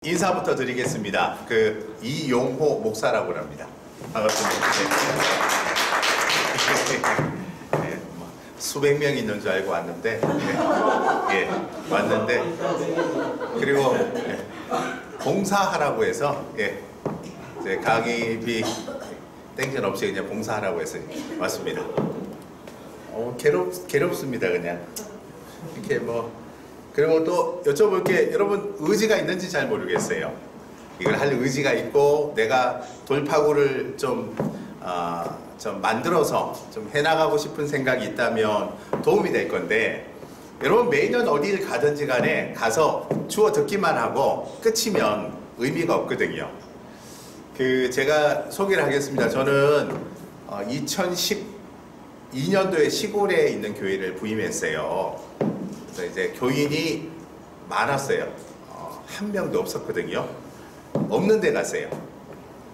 인사부터 드리겠습니다. 이용호 목사라고 합니다. 반갑습니다. 네, 수백 명 있는 줄 알고 왔는데, 왔는데, 그리고 봉사하라고 해서, 이제 강의비 땡전 없이 그냥 봉사하라고 해서 왔습니다. 괴롭습니다, 그냥. 이렇게 그리고 또 여쭤볼 게, 여러분 의지가 있는지 잘 모르겠어요. 이걸 할 의지가 있고 내가 돌파구를 좀 만들어서 좀 해나가고 싶은 생각이 있다면 도움이 될 건데, 여러분 매년 어디를 가든지 간에 가서 주워 듣기만 하고 끝이면 의미가 없거든요. 제가 소개를 하겠습니다. 저는 2012년도에 시골에 있는 교회를 부임했어요. 그래서 이제 교인이 많았어요. 한 명도 없었거든요. 없는 데 갔어요.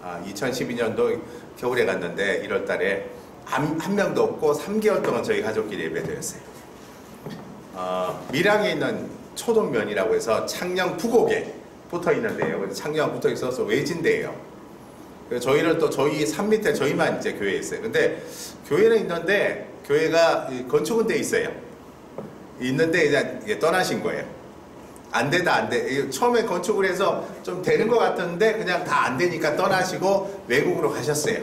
2012년도 겨울에 갔는데 1월 달에 한 명도 없고 3개월 동안 저희 가족끼리 예배드렸어요. 밀양에 있는 초동면이라고 해서 창녕 부곡에 붙어 있는데요. 창녕 붙어 있어서 외진데예요. 저희는 또 저희 산 밑에 저희만 이제 교회에 있어요. 근데 교회는 있는데 교회가 건축은 돼 있어요. 있는데 이제 떠나신 거예요. 안 돼. 처음에 건축을 해서 좀 되는 것 같았는데 그냥 다 안 되니까 떠나시고 외국으로 가셨어요.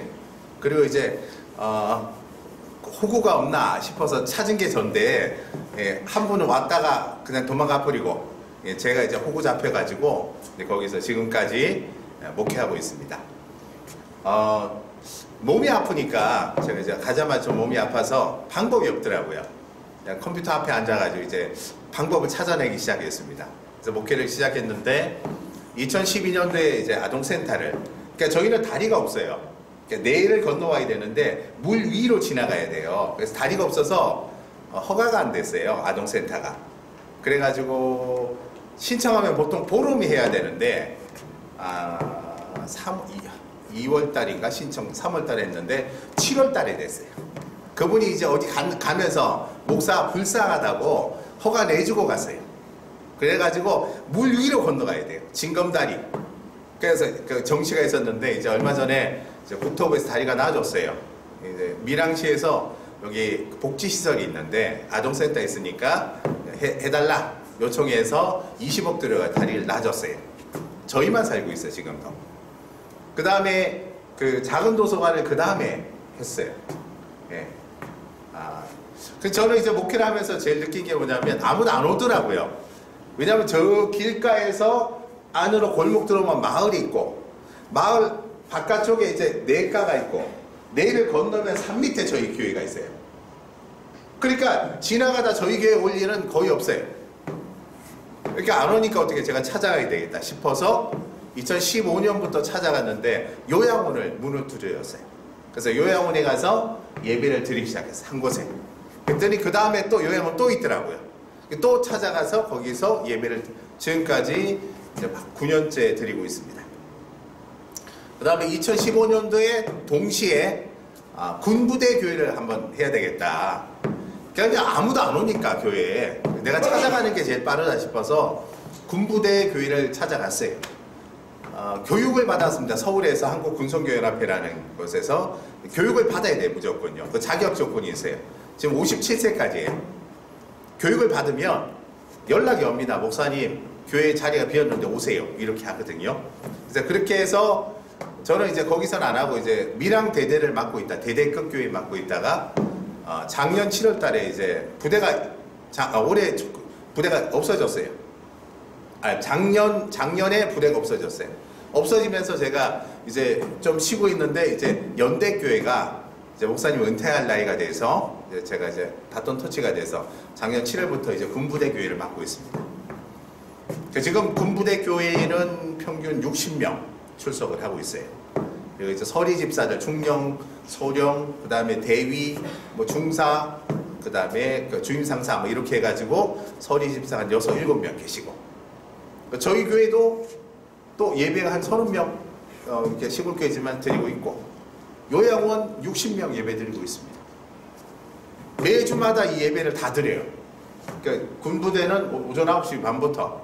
그리고 이제 호구가 없나 싶어서 찾은 게 전데, 한 분은 왔다가 그냥 도망가 버리고, 제가 이제 호구 잡혀가지고 거기서 지금까지 목회하고 있습니다. 몸이 아프니까 제가 이제 가자마자 좀 몸이 아파서 방법이 없더라고요. 그냥 컴퓨터 앞에 앉아가지고 이제 방법을 찾아내기 시작했습니다. 그래서 목회를 시작했는데 2012년도에 이제 아동센터를, 그러니까 저희는 다리가 없어요. 그러니까 내일을 건너와야 되는데 물 위로 지나가야 돼요. 그래서 다리가 없어서 허가가 안 됐어요, 아동센터가. 그래가지고 신청하면 보통 보름이 해야 되는데 2월 달인가 신청 3월 달에 했는데 7월 달에 됐어요. 그분이 이제 어디 가면서 목사 불쌍하다고 허가 내주고 갔어요. 그래가지고 물 위로 건너가야 돼요. 징검다리. 그래서 그 정시가 있었는데 이제 얼마 전에 이제 국토부에서 다리가 나아졌어요. 이제 밀양시에서 여기 복지시설이 있는데 아동센터 있으니까 해달라 요청해서 20억 들여가 다리를 놔줬어요. 저희만 살고 있어요, 지금도. 그 다음에 작은 도서관을 그 다음에 했어요. 저는 이제 목회를 하면서 제일 느낀 게 뭐냐면 아무도 안 오더라고요. 왜냐하면 저 길가에서 안으로 골목 들어오면 마을이 있고, 마을 바깥쪽에 이제 내과가 있고, 내를 건너면 산 밑에 저희 교회가 있어요. 그러니까 지나가다 저희 교회 올 일은 거의 없어요. 이렇게 안 오니까 어떻게 제가 찾아가야 되겠다 싶어서 2015년부터 찾아갔는데 요양원을 문을 두드렸어요. 그래서 요양원에 가서 예배를 드리기 시작했어요, 한 곳에. 그랬더니 그 다음에 또 요양원 또 있더라고요. 또 찾아가서 거기서 예배를 지금까지 이제 9년째 드리고 있습니다. 그 다음에 2015년도에 동시에 군부대 교회를 한번 해야 되겠다. 그냥 아무도 안 오니까 교회에 내가 찾아가는 게 제일 빠르다 싶어서 군부대 교회를 찾아갔어요. 교육을 받았습니다. 서울에서 한국군성교연합회라는 곳에서 교육을 받아야 돼요, 무조건요. 그 자격 조건이 있어요. 지금 57세까지예요. 교육을 받으면 연락이 옵니다. 목사님, 교회 자리가 비었는데 오세요. 이렇게 하거든요. 그래서 그렇게 해서 저는 이제 거기서는 안 하고 이제 밀양 대대를 맡고 있다. 대대급 교회 맡고 있다가 작년 7월 달에 이제 올해 부대가 없어졌어요. 작년에 부대가 없어졌어요. 없어지면서 제가 이제 좀 쉬고 있는데 이제 연대교회가 이제 목사님 은퇴할 나이가 돼서 이제 제가 이제 바톤 터치가 돼서 작년 7월부터 이제 군부대 교회를 맡고 있습니다. 지금 군부대 교회는 평균 60명 출석을 하고 있어요. 그리고 이제 서리 집사들, 중령, 소령, 그 다음에 대위, 중사, 그 다음에 주임상사 이렇게 해가지고 서리 집사 한 6, 7명 계시고, 저희 교회도 또 예배가 한 30명 이렇게 시골교회지만 드리고 있고, 요양원 60명 예배 드리고 있습니다. 매주마다 이 예배를 다 드려요. 그러니까 군부대는 오전 9시 반부터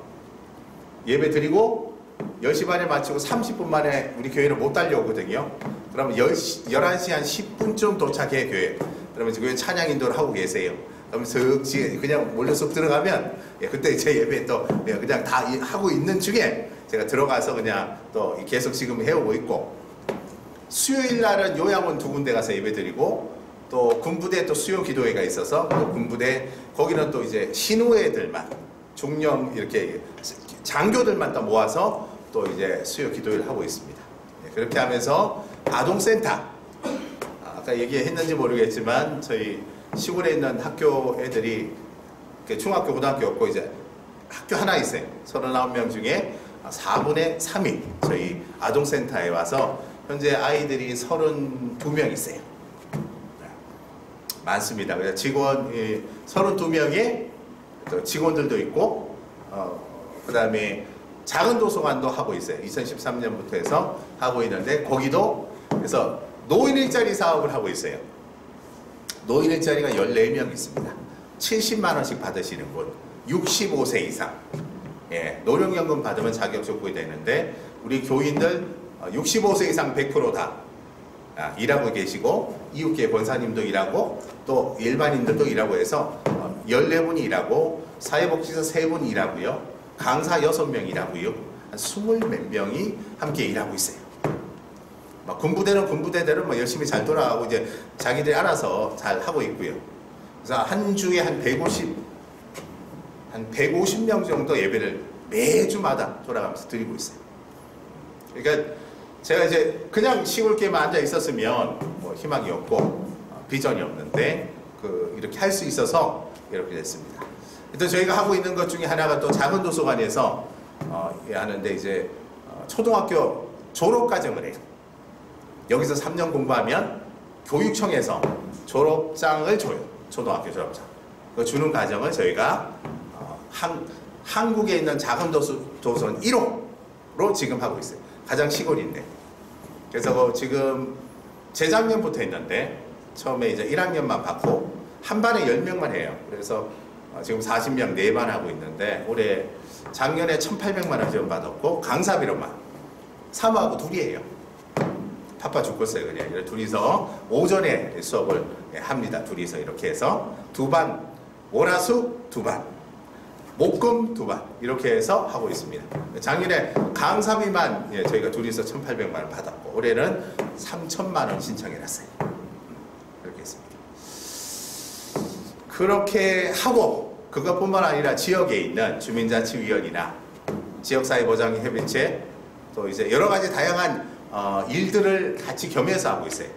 예배 드리고 10시 반에 마치고 30분 만에 우리 교회를 못 달려오거든요. 그러면 11시 한 10분쯤 도착해 교회. 그러면 교회 찬양 인도를 하고 계세요. 그럼 그냥 몰려 쏙 들어가면 그때 제 예배 또 그냥 다 하고 있는 중에 제가 들어가서 그냥 또 계속 지금 해오고 있고, 수요일 날은 요양원 2군데 가서 예배 드리고, 또 군부대 또 수요 기도회가 있어서 또 군부대 거기는 또 이제 신우애들만 중령 이렇게 장교들만 또 모아서 또 이제 수요 기도회를 하고 있습니다. 그렇게 하면서 아동센터, 아까 얘기했는지 모르겠지만 저희 시골에 있는 학교 애들이 중학교 고등학교 없고 이제 학교 하나 있어요. 39명 중에 4분의 3이 저희 아동센터에 와서 현재 아이들이 32명 있어요. 많습니다. 그래서 직원 32명의 직원들도 있고, 그 다음에 작은 도서관도 하고 있어요. 2013년부터 해서 하고 있는데, 거기도 그래서 노인 일자리 사업을 하고 있어요. 노인 일자리가 14명 있습니다. 70만 원씩 받으시는 분, 65세 이상. 노령연금 받으면 자격 조건이 되는데, 우리 교인들 65세 이상 100% 다 일하고 계시고, 이웃계 권사님도 일하고, 또 일반인들도 일하고 해서 14분이 일하고, 사회복지사 3분이 일하고요, 강사 6명 일하고요, 한 20 몇 명이 함께 일하고 있어요. 군부대는 군부대대로 열심히 잘 돌아가고 이제 자기들이 알아서 잘 하고 있고요. 그래서 한 주에 한 150명 정도 예배를 매주마다 돌아가면서 드리고 있어요. 그러니까 제가 이제 그냥 시골교회만 앉아 있었으면 뭐 희망이 없고 비전이 없는데 이렇게 할 수 있어서 이렇게 됐습니다. 일단 저희가 하고 있는 것 중에 하나가 또 작은 도서관에서 하는데, 이제 초등학교 졸업과정을 해요. 여기서 3년 공부하면 교육청에서 졸업장을 줘요. 초등학교 졸업장. 그 주는 과정을 저희가 한국에 있는 작은 도서관 1호로 지금 하고 있어요. 가장 시골인데. 그래서 지금 재작년부터 했는데, 처음에 이제 1학년만 받고 한 반에 10명만 해요. 그래서 지금 40명 4반 하고 있는데, 올해 작년에 1,800만 원 지원 받았고, 강사비로만 사모하고 둘이에요. 바빠 죽겠어요. 그냥 둘이서 오전에 수업을 합니다. 둘이서 이렇게 해서 2반, 월화수 2반, 목금 2반 이렇게 해서 하고 있습니다. 작년에 강사비만 저희가 둘이서 1,800만 원 받았고, 올해는 3,000만 원 신청해놨어요. 그렇게 했습니다. 그렇게 하고, 그것뿐만 아니라 지역에 있는 주민자치위원회나 지역사회보장협의체, 또 이제 여러 가지 다양한 일들을 같이 겸해서 하고 있어요.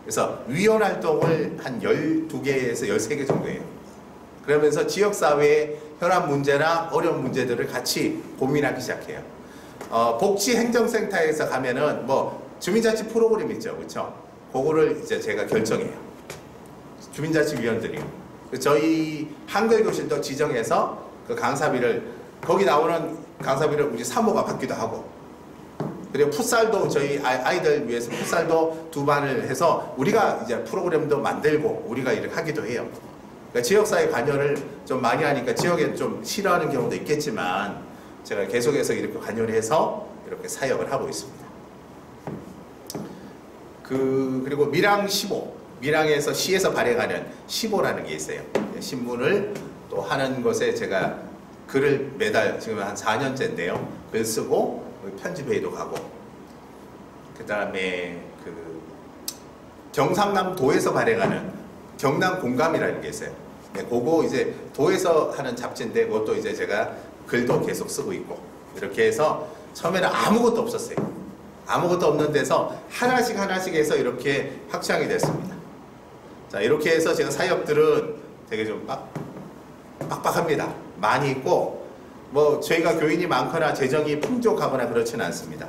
그래서 위원 활동을 한 12개에서 13개 정도 해요. 그러면서 지역사회의 현안 문제나 어려운 문제들을 같이 고민하기 시작해요. 복지행정센터에서 가면은 주민자치 프로그램 있죠. 그렇죠? 그거를 이제 제가 결정해요. 주민자치위원들이요. 저희 한글교실도 지정해서 그 강사비를, 거기 나오는 강사비를 우리 사모가 받기도 하고, 그리고 풋살도 저희 아이들 위해서 풋살도 2반을 해서 우리가 이제 프로그램도 만들고 우리가 이렇게 하기도 해요. 그러니까 지역사회 관여를 좀 많이 하니까 지역에 좀 싫어하는 경우도 있겠지만, 제가 계속해서 이렇게 관여를 해서 이렇게 사역을 하고 있습니다. 그리고 밀양 15, 밀양에서 시에서 발행하는 15라는 게 있어요. 신문을 또 하는 것에 제가 글을 매달 지금 한 4년째인데요. 글 쓰고 편집회의도 가고, 그 다음에 경상남도에서 발행하는 경남공감이라는 게 있어요. 그거 이제 도에서 하는 잡지인데, 그것도 이제 제가 글도 계속 쓰고 있고, 이렇게 해서 처음에는 아무것도 없었어요. 아무것도 없는 데서 하나씩 해서 이렇게 확장이 됐습니다. 자, 이렇게 해서 제가 사역들은 되게 좀 빡빡합니다. 많이 있고, 저희가 교인이 많거나 재정이 풍족하거나 그렇지는 않습니다.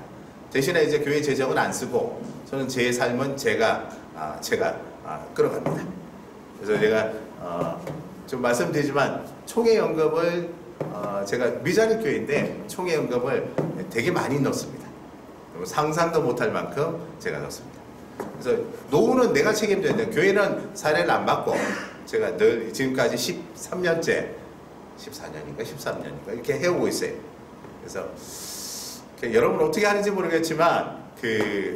대신에 이제 교회 재정은 안 쓰고, 저는 제 삶은 제가 끌어갑니다. 그래서 제가 좀 말씀드리지만, 총회연금을 제가 미자립 교회인데 총회연금을 되게 많이 넣습니다. 상상도 못할 만큼 제가 넣습니다. 그래서 노후는 내가 책임져야 돼요. 교회는 사례를 안 받고, 제가 늘 지금까지 13년째 13년인가 이렇게 해오고 있어요. 그래서 여러분 어떻게 하는지 모르겠지만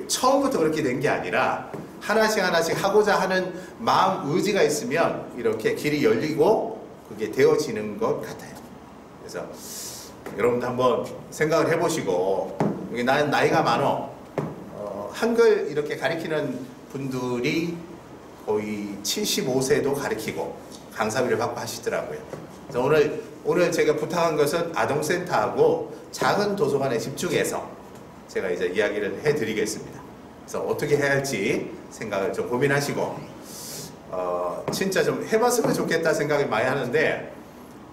처음부터 그렇게 된 게 아니라 하나씩 하나씩 하고자 하는 마음 의지가 있으면 이렇게 길이 열리고 그게 되어지는 것 같아요. 그래서 여러분도 한번 생각을 해보시고, 여기 나는 나이가 많어. 한글 이렇게 가르치는 분들이 거의 75세도 가르치고 강사비를 받고 하시더라고요. 그래서 오늘 제가 부탁한 것은 아동센터하고 작은 도서관에 집중해서 제가 이제 이야기를 해드리겠습니다. 그래서 어떻게 해야 할지 생각을 좀 고민하시고, 진짜 좀 해봤으면 좋겠다 생각을 많이 하는데,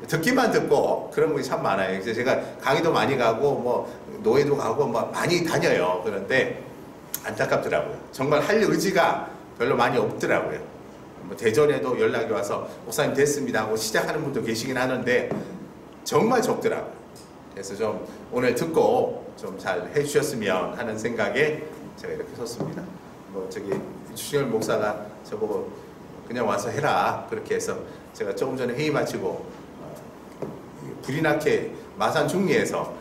듣기만 듣고 그런 분이 참 많아요. 이제 제가 강의도 많이 가고 뭐 노예도 가고 뭐 많이 다녀요. 그런데 안타깝더라고요. 정말 할 의지가 별로 많이 없더라고요. 뭐 대전에도 연락이 와서 목사님 됐습니다 하고 시작하는 분도 계시긴 하는데 정말 적더라고요. 그래서 좀 오늘 듣고 좀 잘 해주셨으면 하는 생각에 제가 이렇게 섰습니다. 뭐 주신열 목사가 저보고 그냥 와서 해라 그렇게 해서 제가 조금 전에 회의 마치고 불이 나게 마산 중리에서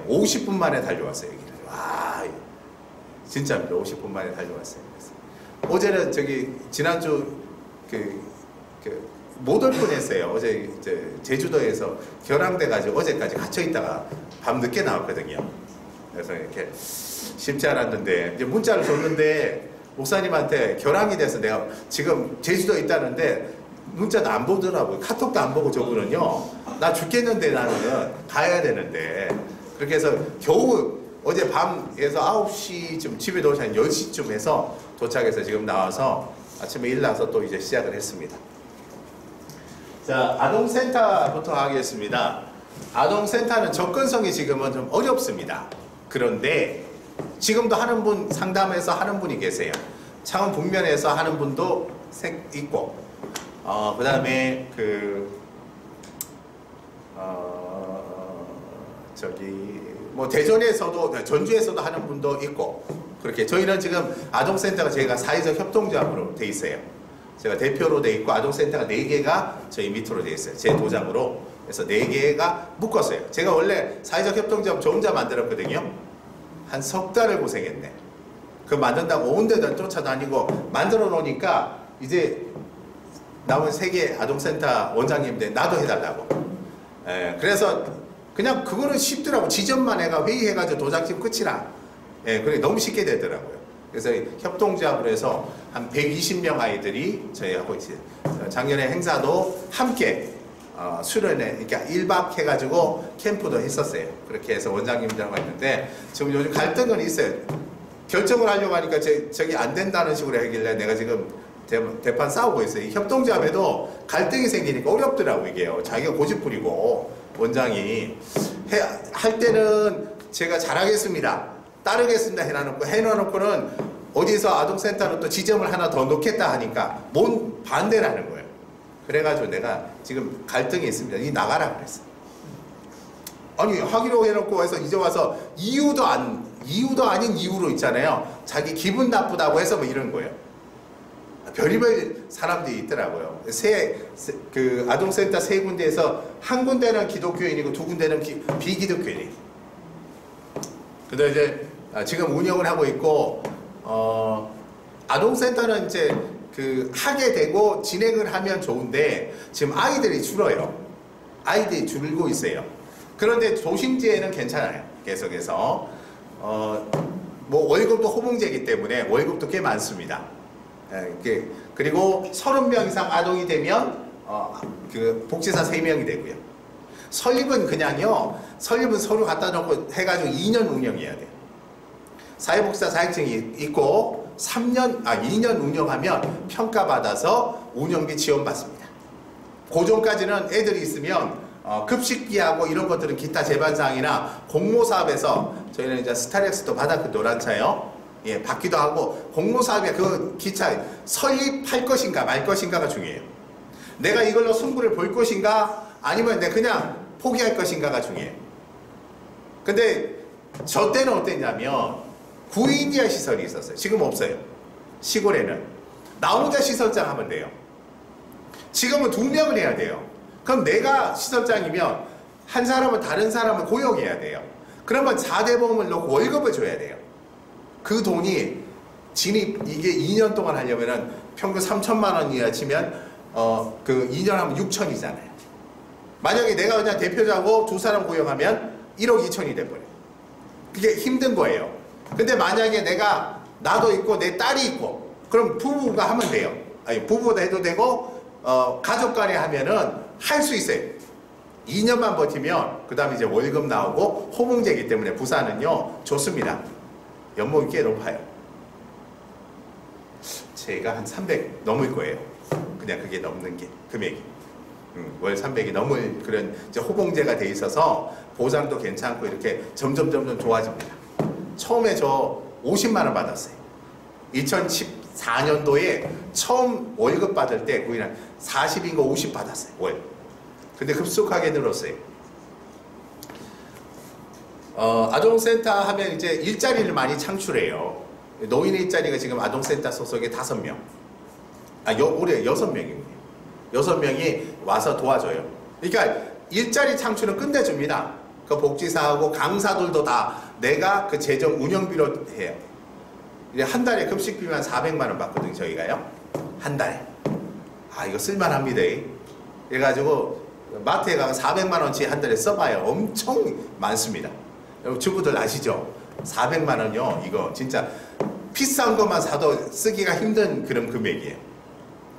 50분 만에 달려왔어요. 여기를. 와, 진짜입니다. 50분 만에 달려왔어요. 그래서 어제는 지난주 못 올 뻔했어요. 어제 제주도에서 결항돼가지고 어제까지 갇혀 있다가 밤 늦게 나왔거든요. 그래서 이렇게 쉽지 않았는데 이제 문자를 줬는데 목사님한테 결항이 돼서 내가 지금 제주도에 있다는데 문자도 안 보더라고요. 카톡도 안 보고 저분은요. 나 죽겠는데 나는 가야 되는데. 그렇게 해서 겨우 어제 밤에서 9시쯤 집에 도착 한 10시쯤 해서 도착해서 지금 나와서 아침에 일나서 또 이제 시작을 했습니다. 자, 아동센터부터 하겠습니다. 아동센터는 접근성이 지금은 좀 어렵습니다. 그런데 지금도 하는 분, 상담해서 하는 분이 계세요. 창원 북면에서 하는 분도 있고, 그 다음에 뭐 대전에서도, 전주에서도 하는 분도 있고, 그렇게 저희는 지금 아동센터가 저희가 사회적 협동조합으로 돼 있어요. 제가 대표로 돼 있고 아동센터가 4개가 저희 밑으로 돼 있어요. 제 도장으로. 그래서 4개가 묶었어요. 제가 원래 사회적 협동조합 저 혼자 만들었거든요. 한 석 달을 고생했네. 그거 만든다고 온 데다 쫓아다니고 만들어 놓으니까 이제 남은 3개 아동센터 원장님들 나도 해달라고. 그래서 그냥 그거는 쉽더라고. 지점만 해가 회의해가지고 도장집 끝이라. 그게 너무 쉽게 되더라고요. 그래서 협동조합으로 해서 한 120명 아이들이 저희하고 있어요. 작년에 행사도 함께 수련회, 그러니까 1박 해가지고 캠프도 했었어요. 그렇게 해서 원장님들하고 했는데 지금 요즘 갈등은 있어요. 결정을 하려고 하니까 저기 안 된다는 식으로 하길래 내가 지금 대판 싸우고 있어요. 이 협동조합에도 갈등이 생기니까 어렵더라고 이게요. 자기가 고집부리고 원장이 할 때는 제가 잘하겠습니다. 따르겠습니다 해놔놓고는 어디서 아동센터는 또 지점을 하나 더 놓겠다 하니까 뭔 반대라는 거예요. 그래가지고 내가 지금 갈등이 있습니다. 이 나가라 그랬어. 아니 하기로 해놓고 해서 이제 와서 이유도 아닌 이유로 있잖아요. 자기 기분 나쁘다고 해서 뭐 이런 거예요. 별의별 사람들이 있더라고요. 아동센터 3군데에서 한 군데는 기독교인이고 2군데는 비기독교인이에요. 근데 이제 지금 운영을 하고 있고, 아동센터는 이제 하게 되고 진행을 하면 좋은데 지금 아이들이 줄어요. 아이들이 줄고 있어요. 그런데 조심제에는 괜찮아요. 계속해서 뭐 월급도 호봉제이기 때문에 월급도 꽤 많습니다. 그리고 30명 이상 아동이 되면 복지사 3명이 되고요. 설립은 그냥요. 설립은 서류 갖다 놓고 해가지고 2년 운영해야 돼요. 사회복지사 자격증이 있고 2년 운영하면 평가받아서 운영비 지원받습니다. 고정까지는 애들이 있으면 급식비하고 이런 것들은 기타 제반사항이나 공모사업에서 저희는 이제 스타렉스도 받았고 노란차요. 받기도 하고 공모사업에 그 기차 설립할 것인가 말 것인가가 중요해요. 내가 이걸로 승부를 볼 것인가 아니면 내가 그냥 포기할 것인가가 중요해요. 근데 저 때는 어땠냐면 구인이하 시설이 있었어요. 지금 없어요. 시골에는 나 혼자 시설장 하면 돼요. 지금은 2명을 해야 돼요. 그럼 내가 시설장이면 한 사람은 다른 사람을 고용해야 돼요. 그러면 4대 보험을 넣고 월급을 줘야 돼요. 그 돈이 진입 이게 2년 동안 하려면은 평균 3천만 원 이하 치면 그 2년 하면 6천이잖아요. 만약에 내가 그냥 대표자고 두 사람 고용하면 1억 2천이 돼버려요. 그게 힘든 거예요. 근데 만약에 내가 나도 있고 내 딸이 있고 그럼 부부가 하면 돼요. 아니 부부도 해도 되고 가족 간에 하면은 할 수 있어요. 2년만 버티면 그 다음에 이제 월급 나오고 호봉제이기 때문에 부산은요 좋습니다. 연봉이 꽤 높아요. 제가 한 300 넘을 거예요. 그냥 그게 넘는 게 금액이 월 300이 넘을 그런 이제 호봉제가 돼 있어서 보장도 괜찮고 이렇게 점점 좋아집니다. 처음에 저 50만 원 받았어요. 2014년도에 처음 월급 받을 때 거의 한 40인가 50 받았어요. 월. 근데 급속하게 늘었어요. 아동센터 하면 이제 일자리를 많이 창출해요. 노인 일자리가 지금 아동센터 소속에 5명. 올해 6명입니다. 6명이 와서 도와줘요. 그러니까 일자리 창출은 끝내줍니다. 그 복지사하고 강사들도 다 내가 그 재정 운영비로 해요. 한 달에 급식비만 400만 원 받거든요, 저희가요. 한 달에. 이거 쓸만합니다. 그래가지고 마트에 가면 400만 원치 한 달에 써봐요. 엄청 많습니다. 여러분 주부들 아시죠? 400만 원요. 이거 진짜 비싼 것만 사도 쓰기가 힘든 그런 금액이에요.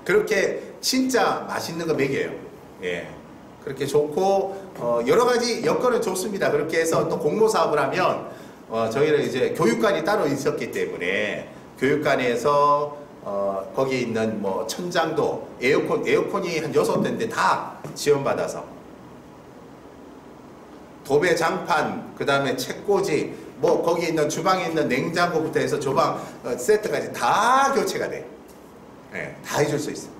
그렇게 진짜 맛있는 거 먹여요. 예. 그렇게 좋고 여러 가지 여건은 좋습니다. 그렇게 해서 또 공모 사업을 하면 저희는 이제 교육관이 따로 있었기 때문에 교육관에서 거기에 있는 뭐 천장도 에어컨이 한 6대인데 다 지원받아서 도배 장판, 그 다음에 책꽂이, 뭐 거기 있는 주방에 있는 냉장고부터 해서 주방 세트까지 다 교체가 돼요. 네, 다 해줄 수 있어요.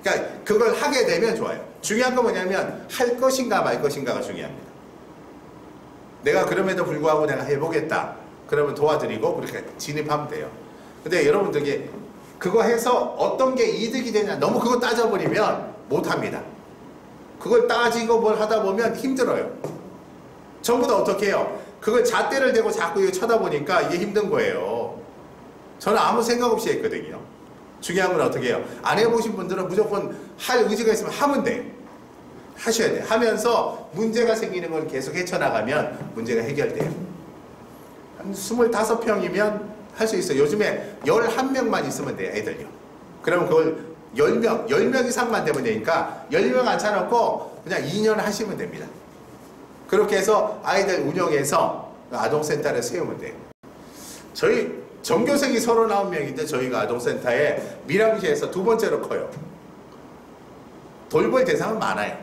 그러니까 그걸 하게 되면 좋아요. 중요한 건 뭐냐면 할 것인가 말 것인가가 중요합니다. 내가 그럼에도 불구하고 내가 해보겠다. 그러면 도와드리고 그렇게 진입하면 돼요. 근데 여러분들이 그거 해서 어떤 게 이득이 되냐 너무 그거 따져버리면 못합니다. 그걸 따지고 뭘 하다 보면 힘들어요. 전부 다 어떻게 해요? 그걸 잣대를 대고 자꾸 이거 쳐다보니까 이게 힘든 거예요. 저는 아무 생각 없이 했거든요. 중요한 건 어떻게 해요? 안 해보신 분들은 무조건 할 의지가 있으면 하면 돼요. 하셔야 돼요. 하면서 문제가 생기는 걸 계속 헤쳐나가면 문제가 해결돼요. 한 25평이면 할 수 있어요. 요즘에 11명만 있으면 돼요. 애들요. 그러면 그걸 10명 이상만 되면 되니까 10명 앉혀놓고 그냥 2년 하시면 됩니다. 그렇게 해서 아이들 운영해서 아동센터를 세우면 돼요. 저희 전교생이 39명인데 저희가 아동센터에 밀양시에서 2번째로 커요. 돌볼 대상은 많아요.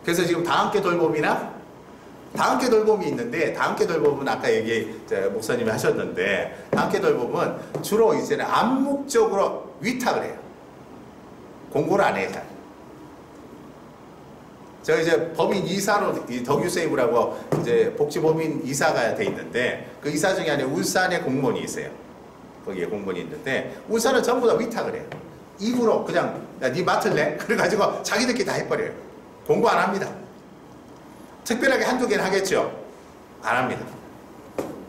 그래서 지금 다함께 돌봄이나 다함께 돌봄이 있는데 다함께 돌봄은 아까 목사님이 하셨는데 다함께 돌봄은 주로 이제는 암묵적으로 위탁을 해요. 공고를 안 해요. 저 이제 범인 이사로 덕유세이브라고 이제 복지범인 이사가 돼 있는데 그 이사 중에 안에 울산에 공무원이 있어요. 거기에 공무원이 있는데 울산은 전부 다 위탁을 해요. 입으로 그냥 야, 네 맡을래? 그래가지고 자기들끼리 다 해버려요. 공고 안 합니다. 특별하게 한두 개는 하겠죠. 안 합니다.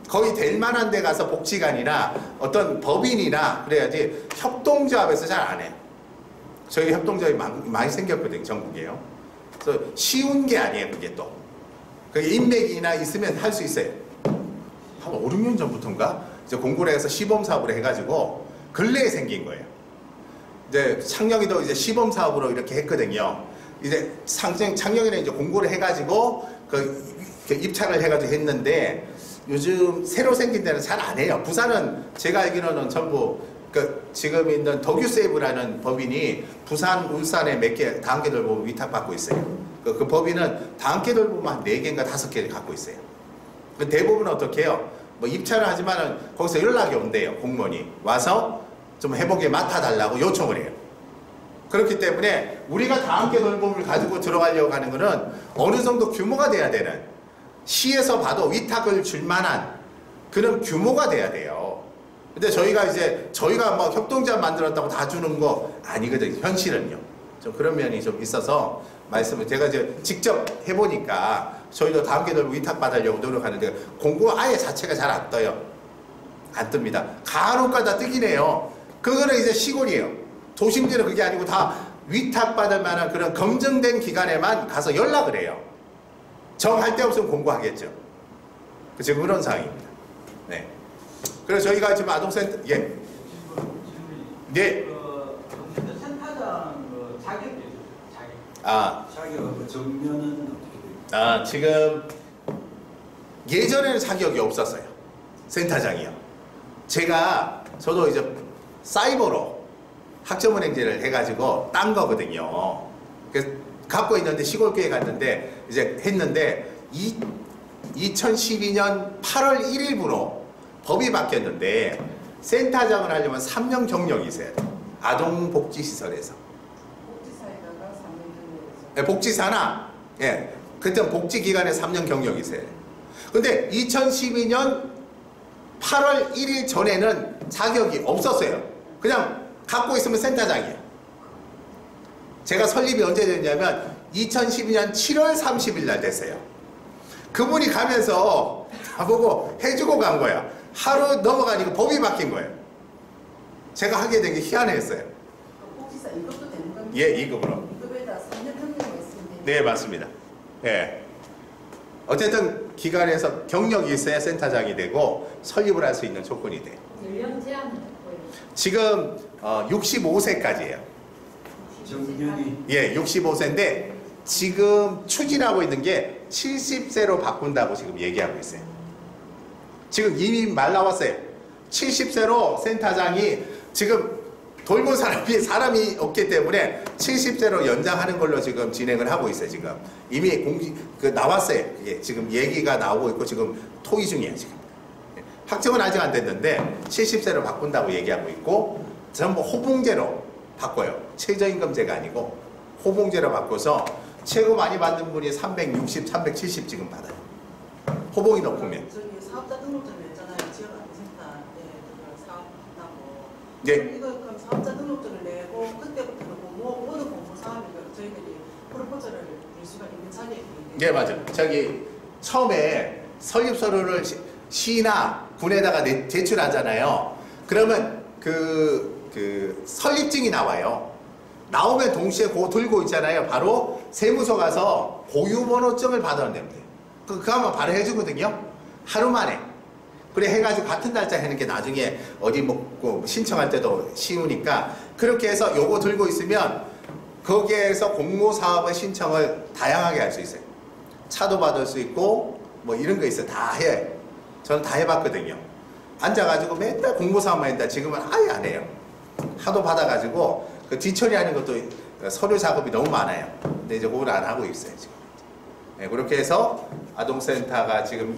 거의 될 만한 데 가서 복지관이나 어떤 법인이나 그래야지 협동조합에서 잘 안 해요. 저희 협동조합이 많이 생겼거든요. 전국에요. 그래서 쉬운 게 아니에요. 그게 또. 그게 인맥이나 있으면 할 수 있어요. 한 5, 6년 전부터인가 이제 공고를 해서 시범사업을 해가지고 근래에 생긴 거예요. 이제 창녕이도 이제 시범사업으로 이렇게 했거든요. 이제 창녕에는 이제 공고를 해가지고 그 입찰을 해가지고 했는데 요즘 새로 생긴 데는 잘 안 해요. 부산은 제가 알기로는 전부 지금 있는 덕유세이브라는 법인이 부산, 울산에 몇 개 다함께 돌봄 위탁받고 있어요. 그 법인은 다함께 돌봄만 한 4개인가 5개를 갖고 있어요. 대부분 어떻게 해요? 뭐 입찰을 하지만은 거기서 연락이 온대요. 공무원이 와서 좀 회복에 맡아달라고 요청을 해요. 그렇기 때문에 우리가 다함께 돌봄을 가지고 들어가려고 하는 것은 어느 정도 규모가 돼야 되는, 시에서 봐도 위탁을 줄 만한 그런 규모가 돼야 돼요. 근데 저희가 뭐 협동조합 만들었다고 다 주는 거 아니거든요. 현실은요. 좀 그런 면이 좀 있어서 말씀을 제가 이제 직접 해보니까 저희도 다음 기회를 위탁받으려고 노력하는데 공고 아예 자체가 잘 안 떠요. 안 뜹니다. 간혹가다 뜨긴 해요. 그거는 이제 시골이에요. 도심지는 그게 아니고 다 위탁받을 만한 그런 검증된 기관에만 가서 연락을 해요. 정할 데 없으면 공고하겠죠. 지금 그런 상황입니다. 네. 그래서 저희가 지금 아동센터, 예. 네. 센터장 자격이 자격. 자격 정면은 어떻게 돼요? 지금 예전에는 자격이 없었어요. 센터장이요. 저도 이제 사이버로 학점은행제를 해가지고 딴 거거든요. 그래서 갖고 있는데 시골교회 갔는데 이제 했는데 2012년 8월 1일부로 법이 바뀌었는데 센터장을 하려면 3년 경력이 있어야 돼요. 아동복지시설에서. 복지사에다가 3년 경력에서. 네, 복지사나, 예, 그때 복지기관에 3년 경력이 있어야 돼요. 근데 2012년 8월 1일 전에는 자격이 없었어요. 그냥 갖고 있으면 센터장이에요. 제가 설립이 언제 됐냐면 2012년 7월 30일 날 됐어요. 그분이 가면서 나보고 해주고 간 거야. 하루 넘어가니까 법이 바뀐 거예요. 제가 하게 된 게 희한했어요. 복지사 2급도 되는 겁니까? 예, 2급으로. 2급에다 3년 경력이 있으면 네, 맞습니다. 예. 어쨌든 기관에서 경력이 있어야 센터장이 되고 설립을 할 수 있는 조건이 돼요. 연령 제한은 뭐예요? 지금 65세까지예요. 정면이 예, 65세인데 지금 추진하고 있는 게 70세로 바꾼다고 지금 얘기하고 있어요. 지금 이미 말 나왔어요. 70세로 센터장이 지금 돌볼 사람이 없기 때문에 70세로 연장하는 걸로 지금 진행을 하고 있어요. 지금 이미 나왔어요. 이게 지금 얘기가 나오고 있고 지금 토의 중이에요. 지금 확정은 아직 안 됐는데 70세로 바꾼다고 얘기하고 있고 전부 호봉제로 바꿔요. 최저임금제가 아니고 호봉제로 바꿔서 최고 많이 받는 분이 360, 370 지금 받아요. 호봉이 높으면. 저기 사업자 등록증 냈잖아요. 지역안전센터에 사업한다고. 예. 이거 그럼 사업자 등록증을 내고 그때부터는 모든 공모 사업이 저희들이 프로포즈를 낼 수가 있는 자리에 네, 맞아요. 저기 처음에 설립서류를 시나 군에다가 제출하잖아요. 그러면 그 설립증이 나와요. 나오면 동시에 그거 들고 있잖아요. 바로 세무서 가서 고유번호증을 받아내면 돼요. 그거 하면 바로 해주거든요. 하루 만에. 그래 해가지고 같은 날짜 하는 게 나중에 어디 뭐 신청할 때도 쉬우니까 그렇게 해서 요거 들고 있으면 거기에서 공모사업의 신청을 다양하게 할 수 있어요. 차도 받을 수 있고 뭐 이런 거 있어요. 다 해. 저는 다 해봤거든요. 앉아가지고 맨날 공모사업만 했다. 지금은 아예 안 해요. 하도 받아가지고 그 뒤처리하는 것도 서류 작업이 너무 많아요. 근데 이제 그걸 안 하고 있어요. 지금. 네, 그렇게 해서 아동센터가 지금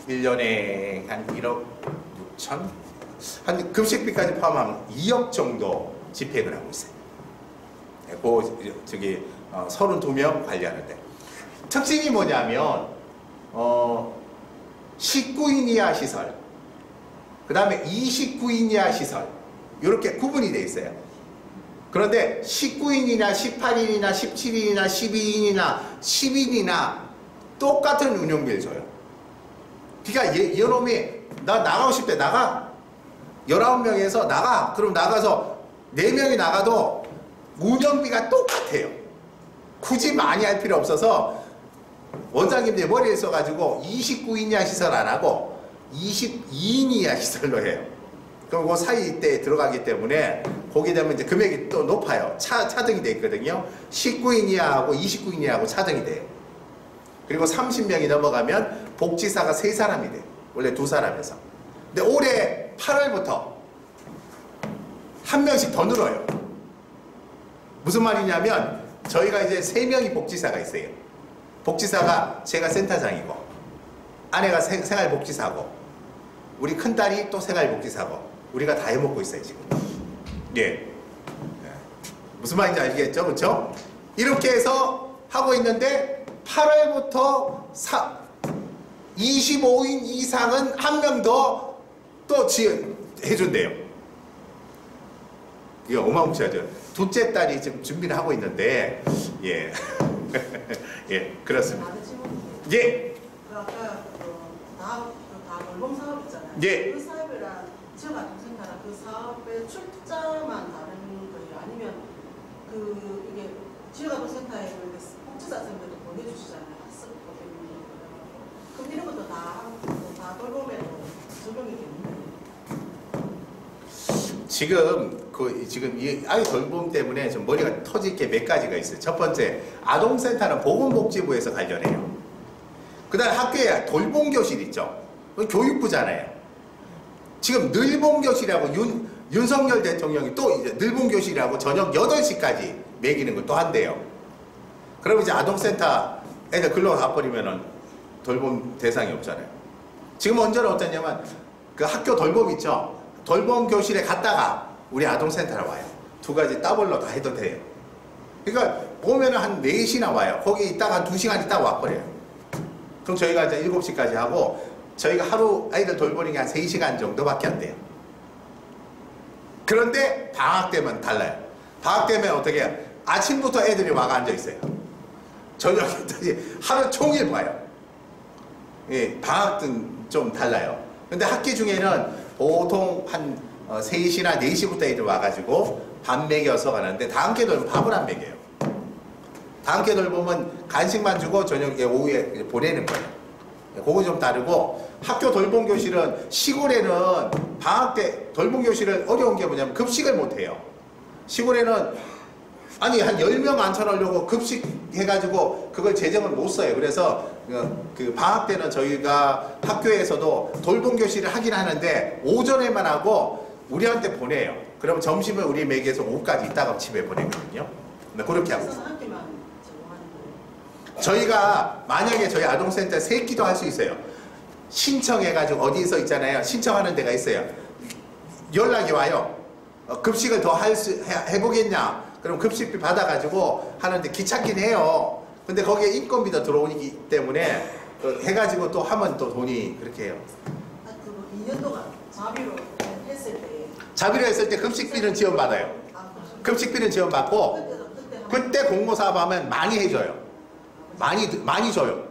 1년에 한 1억 6천? 한 급식비까지 포함하면 2억 정도 집행을 하고 있어요. 네, 저기 32명 관리하는데. 특징이 뭐냐면 19인 이하 시설, 그 다음에 29인 이하 시설 이렇게 구분이 돼 있어요. 그런데 19인이나 18인이나 17인이나 12인이나 10인이나 똑같은 운영비를 줘요. 그러니까 이놈이 나 나가고 싶대. 나가. 19명에서 나가. 그럼 나가서 4명이 나가도 운영비가 똑같아요. 굳이 많이 할 필요 없어서 원장님들 머리에 써가지고 29인 이하 시설 안 하고 22인 이하 시설로 해요. 그럼 그 사이 때 들어가기 때문에 거기 되면 이제 금액이 또 높아요. 차등이 돼 있거든요. 19인 이하하고 29인 이하하고 차등이 돼요. 그리고 30명이 넘어가면 복지사가 3사람이 돼요. 원래 2사람에서. 근데 올해 8월부터 한 명씩 더 늘어요. 무슨 말이냐면 저희가 이제 3명이 복지사가 있어요. 복지사가 제가 센터장이고 아내가 생활복지사고 우리 큰딸이 또 생활복지사고 우리가 다 해먹고 있어요 지금. 예. 무슨 말인지 알겠죠? 그렇죠? 이렇게 해서 하고 있는데 8월부터 25인 이상은 한 명 더 또 해준대요. 이게 어마무시하죠. 둘째 딸이 지금 준비를 하고 있는데 예. 예, 그렇습니다. 예. 그 아까 다 돌봄 사업 있잖아요. 예. 그 사업이랑 지역아동센터랑 그 사업의 출자만 다른 거예요? 아니면 그 이게 지역아동센터에 복지자생들도 보내주시잖아요. 학습 보내는 거. 그럼 이런 것도 다 돌봄에도 적용이 되는 지금 이 아이 돌봄 때문에 좀 머리가 터질 게 몇 가지가 있어요. 첫 번째, 아동센터는 보건복지부에서 관련해요. 그다음 학교에 돌봄교실 있죠. 교육부잖아요. 지금 늘봄교실이라고 윤석열 대통령이 또 이제 늘봄교실이라고 저녁 8시까지 매기는 걸 또 한대요. 그럼 이제 아동센터 애들 글로 가버리면은 돌봄 대상이 없잖아요. 지금 언제는 어떠냐면 그 학교 돌봄 있죠. 돌봄 교실에 갔다가 우리 아동센터로 와요. 두 가지 더블로 다 해도 돼요. 그러니까 오면은 한 4시나 와요. 거기 있다가 한 2시간 있다가 와버려요. 그럼 저희가 이제 7시까지 하고 저희가 하루 아이들 돌보는 게 한 3시간 정도밖에 안 돼요. 그런데 방학 때면 달라요. 방학 때면 어떻게 해요? 아침부터 애들이 와가 앉아 있어요. 저녁에까지 하루 종일 봐요. 예, 방학 때는 좀 달라요. 근데 학기 중에는 보통 한 3시나 4시부터 애들 와가지고 밥 먹여서 가는데 다 함께 돌보면 밥을 안 먹여요. 다 함께 돌보면 간식만 주고 저녁에 오후에 보내는 거예요. 그거 좀 다르고 학교 돌봄교실은 시골에는 방학 때 돌봄교실을 어려운 게 뭐냐면 급식을 못 해요. 시골에는 아니 한 10명 앉혀놓으려고 급식 해가지고 그걸 재정을 못 써요. 그래서 그 방학 때는 저희가 학교에서도 돌봄교실을 하긴 하는데 오전에만 하고 우리한테 보내요. 그럼 점심을 우리 먹여서 오후까지 있다가 집에 보내거든요. 네, 그렇게 하고 있어요. 한 끼만 제공하는 거예요? 저희가 만약에 저희 아동센터 3끼도 할 수 있어요. 신청해가지고 어디서 있잖아요. 신청하는 데가 있어요. 연락이 와요. 급식을 더 해보겠냐? 그럼 급식비 받아가지고 하는데 귀찮긴 해요. 근데 거기에 인건비도 들어오기 때문에 해가지고 또 하면 또 돈이 그렇게 해요. 그거 2년 동안 자비로 했을 때 자비로 했을 때 급식비는 지원받아요. 급식비는 지원받고 그때 공모사업 하면 많이 해줘요. 많이 줘요.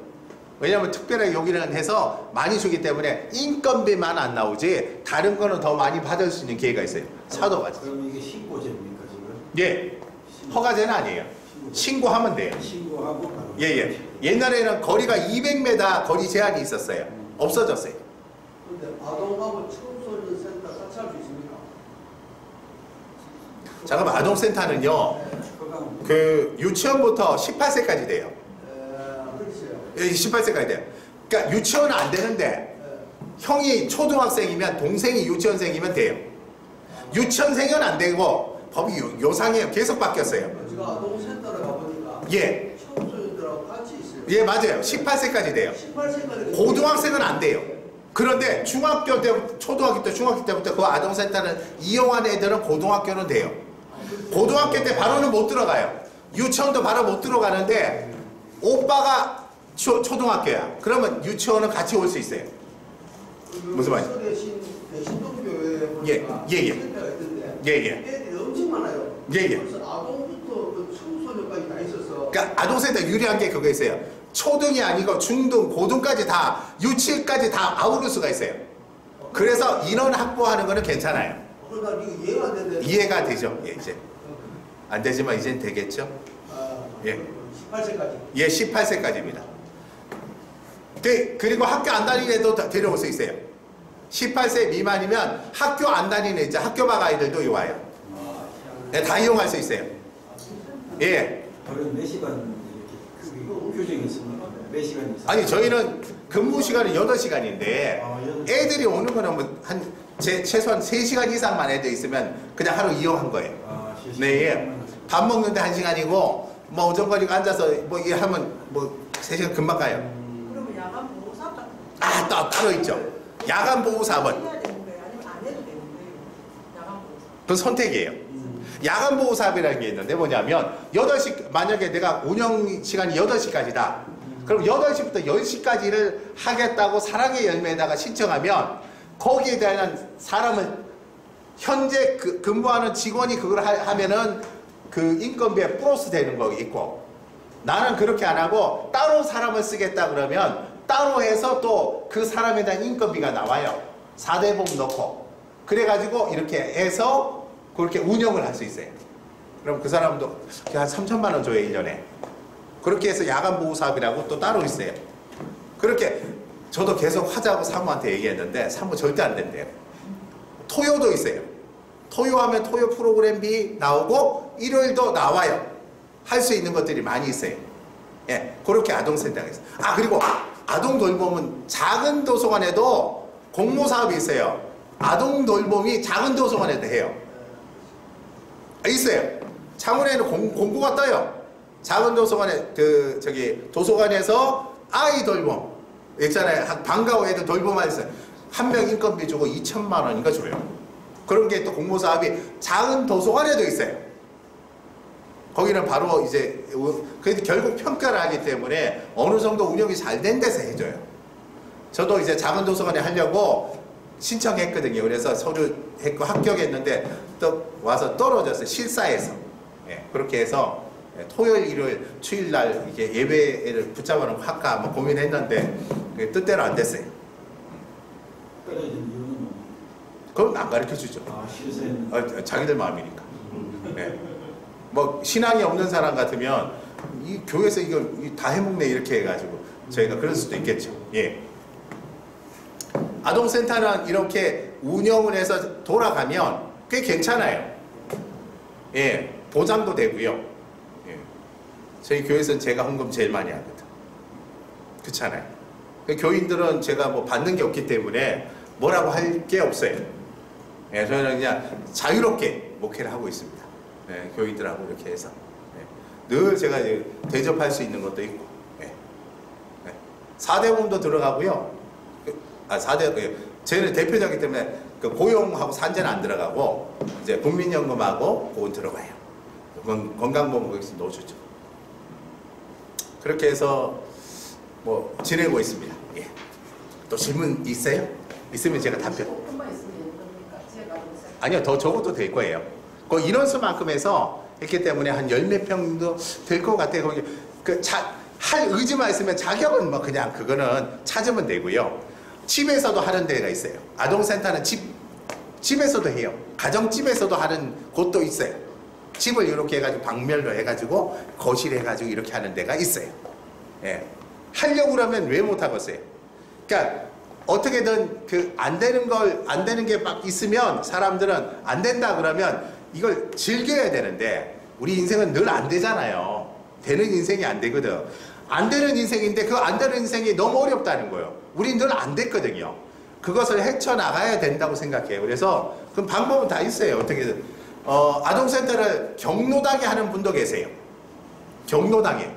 왜냐하면 특별하게 여기는 해서 많이 주기 때문에 인건비만 안 나오지 다른 거는 더 많이 받을 수 있는 기회가 있어요. 사도까지. 그럼 이게 신고제입니까 지금? 예. 허가제는 아니에요. 신고하면 돼요. 신고하고 바로. 예예. 옛날에는 거리가 200m 거리 제한이 있었어요. 없어졌어요. 그런데 아동하고 청소년 센터 같이 할 수 있습니까? 잠깐만 아동센터는요. 그 유치원부터 18세까지 돼요. 글쎄요. 예, 18세까지 돼요. 그러니까 유치원은 안 되는데 형이 초등학생이면 동생이 유치원생이면 돼요. 유치원생은 안 되고 법이 요상해요. 계속 바뀌었어요. 제가 아동센터를 가보니까 예. 청소년들하고 같이 있어요. 예, 맞아요. 18세까지 돼요. 18세까지. 고등학생은 안 돼요. 그런데 중학교 때부터, 초등학교 때, 중학교 때부터 그 아동센터는 이용한 애들은 고등학교는 돼요. 고등학교 때 바로는 못 들어가요. 유치원도 바로 못 들어가는데 오빠가 초등학교야. 그러면 유치원은 같이 올 수 있어요. 무슨 말이죠? 신동교회에 보니까 예. 센터가 있던데 예예. 애들이 엄청 많아요. 예예. 그래서 아동부터 그 청소년까지 다 있어서. 그러니까 아동센터 유리한 게 그거 있어요. 초등이 아니고 중등, 고등까지 다 유치까지 다 아우를 수가 있어요. 그래서 인원 확보하는 거는 괜찮아요. 그러니까 이거 이해가 안 되는데. 이해가 되죠. 예, 이제 안 되지만 이젠 되겠죠. 예. 18세까지. 예, 18세까지입니다. 그리고 학교 안 다니는 애도 데려올 수 있어요. 18세 미만이면 학교 안 다니는 이제 학교 막 아이들도 와요. 예, 다 이용할 수 있어요. 예. 하루에 몇 시간 이렇게 규정이 있습니까? 몇 시간 이상? 아니 저희는 근무 시간은 8시간인데 애들이 오는 거는 뭐 최소한 3시간 이상만 애들 있으면 그냥 하루 이용한 거예요. 네, 예. 밥 먹는데 1시간이고 뭐 오전거리고 앉아서 뭐 이게 하면 뭐 3시간 금방 가요. 그러면 야간 보호사 같은 아, 따로 있죠. 야간 보호사업은 해야 되는 거예요? 아니면 안 해도 되는 거예요? 야간 보호사. 그건 선택이에요. 야간 보호사업이라는 게 있는데 뭐냐면 8시 만약에 내가 운영 시간이 8시까지다. 그럼 8시부터 10시까지를 하겠다고 사랑의 열매에다가 신청하면 거기에 대한 사람을 현재 근무하는 직원이 그걸 하면은 그 인건비에 플러스 되는 거 있고 나는 그렇게 안 하고 따로 사람을 쓰겠다 그러면 따로 해서 또 그 사람에 대한 인건비가 나와요. 4대 보험 넣고. 그래가지고 이렇게 해서 그렇게 운영을 할 수 있어요. 그럼 그 사람도 한 3천만 원 줘요, 1년에. 그렇게 해서 야간 보호 사업이라고 또 따로 있어요. 그렇게 저도 계속 하자고 사무한테 얘기했는데 사무 절대 안 된대요. 토요도 있어요. 토요하면 토요 프로그램비 나오고 일요일도 나와요. 할 수 있는 것들이 많이 있어요. 예, 그렇게 아동센터가 있어요. 아, 그리고 아동 돌봄은 작은 도서관에도 공모 사업이 있어요. 아동 돌봄이 작은 도서관에도 해요. 있어요. 창원에는 공고가 떠요. 작은 도서관에 도서관에서 아이 돌봄 있잖아요. 방과후 애들 돌봄할 때 한 명 인건비 주고 2천만 원인가 줘요. 그런 게 또 공모 사업이 작은 도서관에도 있어요. 거기는 바로 이제 그래도 결국 평가를 하기 때문에 어느 정도 운영이 잘 된 데서 해줘요. 저도 이제 작은 도서관에 하려고 신청했거든요. 그래서 서류 했고 합격했는데 또 와서 떨어졌어요. 실사에서. 예, 그렇게 해서 토요일, 일요일, 주일날 이게 예배를 붙잡아놓고 할까 뭐 고민했는데 그게 뜻대로 안 됐어요. 떨어진 이유는 그건 안 가르쳐 주죠. 실세는 자기들 마음이니까. 네. 뭐 신앙이 없는 사람 같으면 이 교회에서 이거 다 해먹네 이렇게 해가지고 저희가 그럴 수도 있겠죠. 예. 아동센터는 이렇게 운영을 해서 돌아가면 꽤 괜찮아요. 예, 보장도 되고요. 예. 저희 교회에서는 제가 헌금 제일 많이 하거든. 그렇잖아요. 교인들은 제가 뭐 받는 게 없기 때문에 뭐라고 할 게 없어요. 예, 저는 그냥 자유롭게 목회를 하고 있습니다. 예, 교인들하고 이렇게 해서. 예. 늘 제가 대접할 수 있는 것도 있고. 예. 예. 4대 보험도 들어가고요. 4대, 저희는 대표자이기 때문에 그 고용하고 산재는 안 들어가고, 이제 국민연금하고 그건 들어가요. 건강보험 거기서 넣어주죠. 그렇게 해서 뭐 지내고 있습니다. 예. 또 질문 있어요? 있으면 제가 답변. 조금만 있으면 됩니까? 제가 아니요, 더 적어도 될 거예요. 그 인원수만큼 해서 했기 때문에 한 10몇 평도 될 것 같아요. 거기 할 의지만 있으면 자격은 뭐 그냥 그거는 찾으면 되고요. 집에서도 하는 데가 있어요. 아동센터는 집에서도 해요. 가정집에서도 하는 곳도 있어요. 집을 이렇게 해가지고 방멸로 해가지고 거실 해가지고 이렇게 하는 데가 있어요. 예. 하려고 그러면 왜 못하겠어요? 그러니까 어떻게든 안 되는 게 막 있으면 사람들은 안 된다 그러면 이걸 즐겨야 되는데 우리 인생은 늘 안 되잖아요. 되는 인생이 안 되거든. 안 되는 인생인데 그 안 되는 인생이 너무 어렵다는 거예요. 우린 늘 안 됐거든요. 그것을 헤쳐나가야 된다고 생각해요. 그래서 그 방법은 다 있어요. 어떻게든. 아동센터를 경로당에 하는 분도 계세요. 경로당에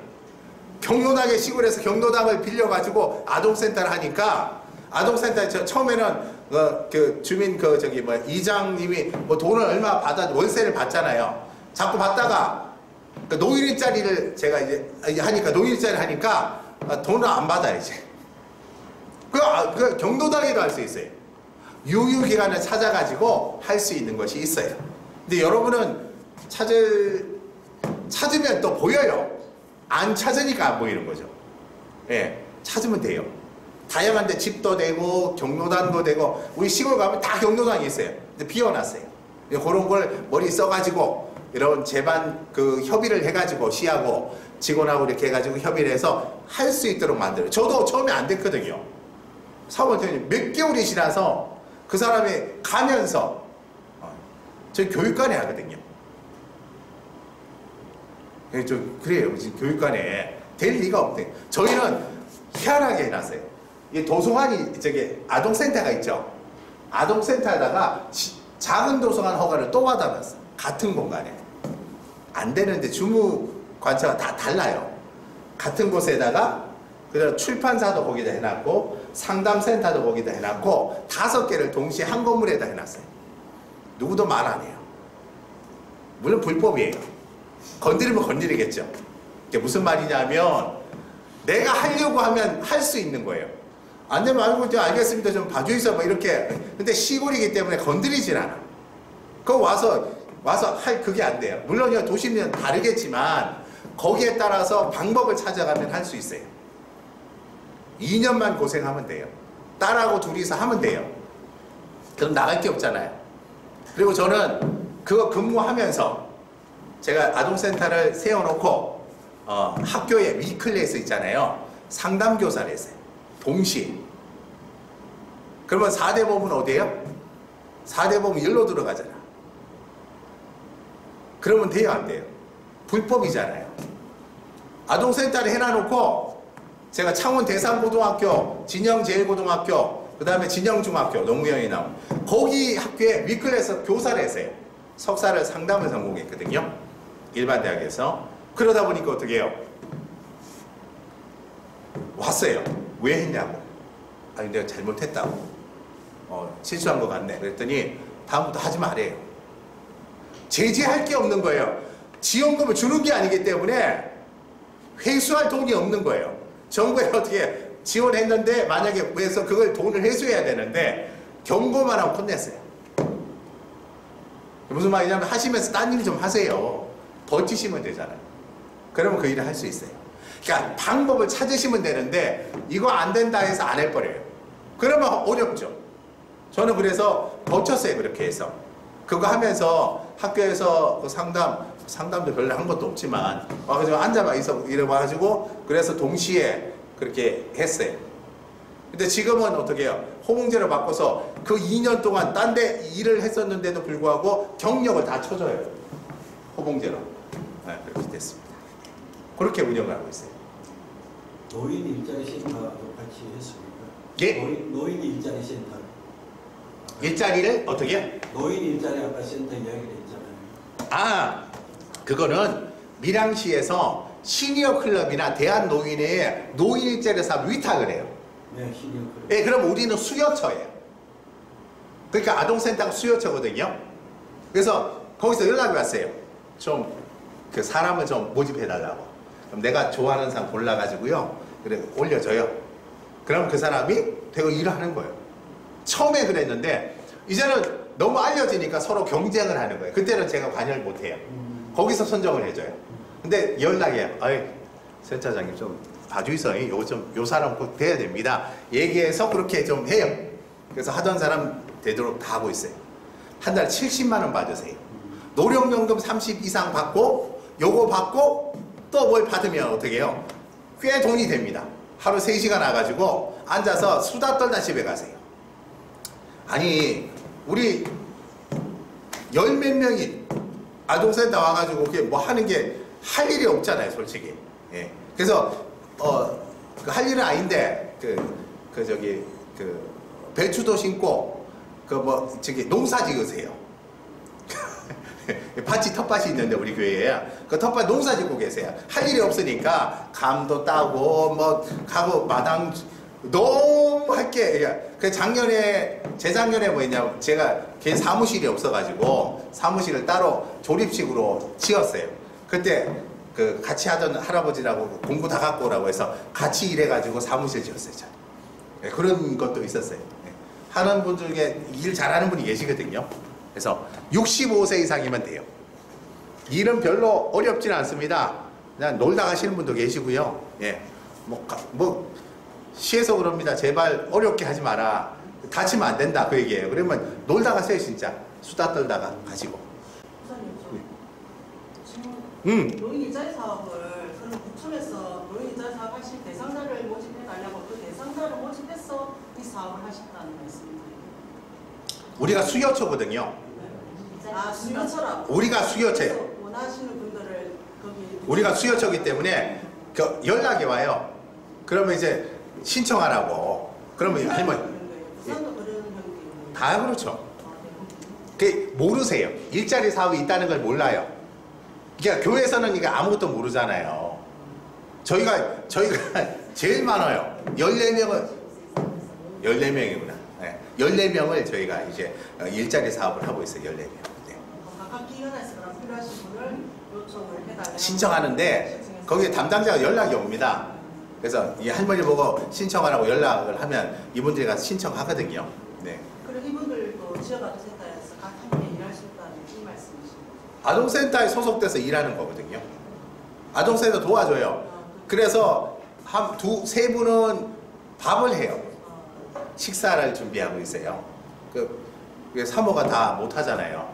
시골에서 경로당을 빌려가지고 아동센터를 하니까 아동센터에 처음에는 그 주민 이장님이 뭐 돈을 얼마 월세를 받잖아요. 자꾸 받다가 그 노일자리를 제가 이제 하니까 노일자리 하니까 돈을 안 받아 이제. 그 경로당에도 할 수 있어요. 유휴기간을 찾아가지고 할 수 있는 것이 있어요. 근데 여러분은 찾으면 또 보여요. 안 찾으니까 안 보이는 거죠. 예, 찾으면 돼요. 다양한데 집도 되고 경로당도 되고 우리 시골 가면 다 경로당이 있어요. 근데 비워놨어요. 그런 걸 머리 써가지고 이런 제반 협의를 해가지고 시하고 직원하고 이렇게 해가지고 협의를 해서 할 수 있도록 만들어요. 저도 처음에 안 됐거든요. 사모님이 몇 개월이 지나서 그 사람이 가면서 저희 교육관에 하거든요. 그래요. 지금 교육관에 될 리가 없대요. 저희는 희한하게 해놨어요. 이 도서관이 아동센터가 있죠. 아동센터에다가 작은 도서관 허가를 또 받아놨어. 같은 공간에. 안 되는데 주무관처가 다 달라요. 같은 곳에다가 그다음 출판사도 거기다 해놨고 상담센터도 거기다 해놨고 5개를 동시에 한 건물에다 해놨어요. 누구도 말 안 해요. 물론 불법이에요. 건드리면 건드리겠죠. 이게 무슨 말이냐면 내가 하려고 하면 할 수 있는 거예요. 안 되면 알고 알겠습니다. 좀 봐주이소 뭐 이렇게. 근데 시골이기 때문에 건드리진 않아. 그거 와서 할 그게 안 돼요. 물론 도시는 다르겠지만 거기에 따라서 방법을 찾아가면 할 수 있어요. 2년만 고생하면 돼요. 딸하고 둘이서 하면 돼요. 그럼 나갈 게 없잖아요. 그리고 저는 그거 근무하면서 제가 아동센터를 세워놓고 학교에 위클래스 있잖아요. 상담교사를 했어요. 동시에. 그러면 4대 보험은 어디예요? 4대 보험 일로 들어가잖아. 그러면 돼요, 안 돼요? 불법이잖아요. 아동센터를 해놔놓고 제가 창원 대산고등학교, 진영제일고등학교, 그 다음에 진영중학교, 노무현이 나온 거기 학교에 위클래스 교사를 했어요. 석사를 상담을 전공했거든요. 일반 대학에서. 그러다 보니까 어떻게 해요? 왔어요. 왜 했냐고. 아니 내가 잘못했다고. 실수한 것 같네. 그랬더니 다음부터 하지 말아요. 제재할 게 없는 거예요. 지원금을 주는 게 아니기 때문에 회수할 돈이 없는 거예요. 정부에 어떻게 지원했는데 만약에 그래서 그걸 돈을 회수해야 되는데 경고만 하고 끝냈어요. 무슨 말이냐면 하시면서 딴 일 좀 하세요. 버티시면 되잖아요. 그러면 그 일을 할 수 있어요. 그러니까 방법을 찾으시면 되는데 이거 안 된다 해서 안 해버려요. 그러면 어렵죠. 저는 그래서 버텼어요. 그렇게 해서. 그거 하면서 학교에서 그 상담도 별로 한 것도 없지만 와가지고 앉아봐 있어 이래가지고 그래서 동시에 그렇게 했어요. 근데 지금은 어떻게 해요? 호봉제로 바꿔서 그 2년 동안 딴 데 일을 했었는데도 불구하고 경력을 다 쳐줘요. 호봉제로. 네, 그렇게 됐습니다. 그렇게 운영을 하고 있어요. 노인 일자리 센터도 같이 했습니까? 예? 노인 일자리 센터. 일자리를 어떻게 해요? 노인 일자리 아까 센터 이야기를 했잖아요. 아, 그거는 밀양시에서 시니어 클럽이나 대한노인의 노인 일자리 사업 위탁을 해요. 네, 시니어 클럽. 예, 그럼 우리는 수요처예요. 그러니까 아동센터가 수요처거든요. 그래서 거기서 연락이 왔어요. 좀 그 사람을 좀 모집해달라고. 그럼 내가 좋아하는 사람 골라가지고요. 그래 올려줘요. 그럼 그 사람이 되고 일을 하는 거예요. 처음에 그랬는데 이제는 너무 알려지니까 서로 경쟁을 하는 거예요. 그때는 제가 관여를 못해요. 거기서 선정을 해줘요. 근데 연락이 와요. 아이, 센터장님 좀 봐주이소. 요 사람 꼭 돼야 됩니다. 얘기해서 그렇게 좀 해요. 그래서 하던 사람 되도록 다 하고 있어요. 한 달 70만 원 받으세요. 노령연금 30 이상 받고 요거 받고 또 뭘 받으면 어떻게 해요? 꽤 돈이 됩니다. 하루 3시간 와가지고 앉아서 수다 떨다 집에 가세요. 아니 우리 열 몇 명이 아동센터 와가지고 그게 뭐 하는 게 할 일이 없잖아요, 솔직히. 예. 그래서 그 할 일은 아닌데 배추도 심고 농사 지으세요. 밭이 텃밭이 있는데 우리 교회에 그 텃밭 농사 짓고 계세요. 할 일이 없으니까 감도 따고 뭐 가고 마당 너무 할게. 그 재작년에 뭐였냐, 제가 걔 사무실이 없어가지고 사무실을 따로 조립식으로 지었어요. 그때 그 같이 하던 할아버지라고 공구 다 갖고 오라고 해서 같이 일해가지고 사무실 지었어요. 네, 그런 것도 있었어요. 네. 하는 분 중에 일 잘하는 분이 계시거든요. 그래서 65세 이상이면 돼요. 일은 별로 어렵지는 않습니다. 그냥 놀다 가시는 분도 계시고요. 예, 시에서 그럽니다. 제발 어렵게 하지 마라. 다치면 안 된다. 그 얘기예요. 그러면 놀다 가세요, 진짜. 수다 떨다가 가시고. 지금 노인 일자리 사업을 그런 구청에서 노인 일자리 사업 하실 대상자를 모집해 달라고 그 대상자를 모집해서 이 사업을 하셨다는 말씀입니다. 우리가 수요처거든요. 아, 수요처라고. 우리가 수요처예요. 원하시는 분들을 거기 우리가 수요처이기 때문에 연락이 와요. 그러면 이제 신청하라고. 그러면 할머니 부산도 그런 형태. 다 그렇죠. 그 모르세요. 일자리 사업이 있다는 걸 몰라요. 그러니까 교회에서는 이게 아무것도 모르잖아요. 저희가 제일 많아요. 14명이구나. 네. 14명을 저희가 이제 일자리 사업을 하고 있어요. 14명. 네. 각각 기관에서 그럼 필요하신 분을 요청을 해달라고 신청하는데 거기에 담당자가 연락이 옵니다. 그래서 이 할머니 보고 신청하라고 연락을 하면 이분들이 가서 신청하거든요. 네. 그리고 이분들도 지역아동센터에서 각 함께 일할 수 있다는 이 말씀이십니다. 아동센터에 소속돼서 일하는 거거든요. 아동센터 도와줘요. 그래서 한 세 분은 밥을 해요. 식사를 준비하고 있어요. 사모가 다 못하잖아요.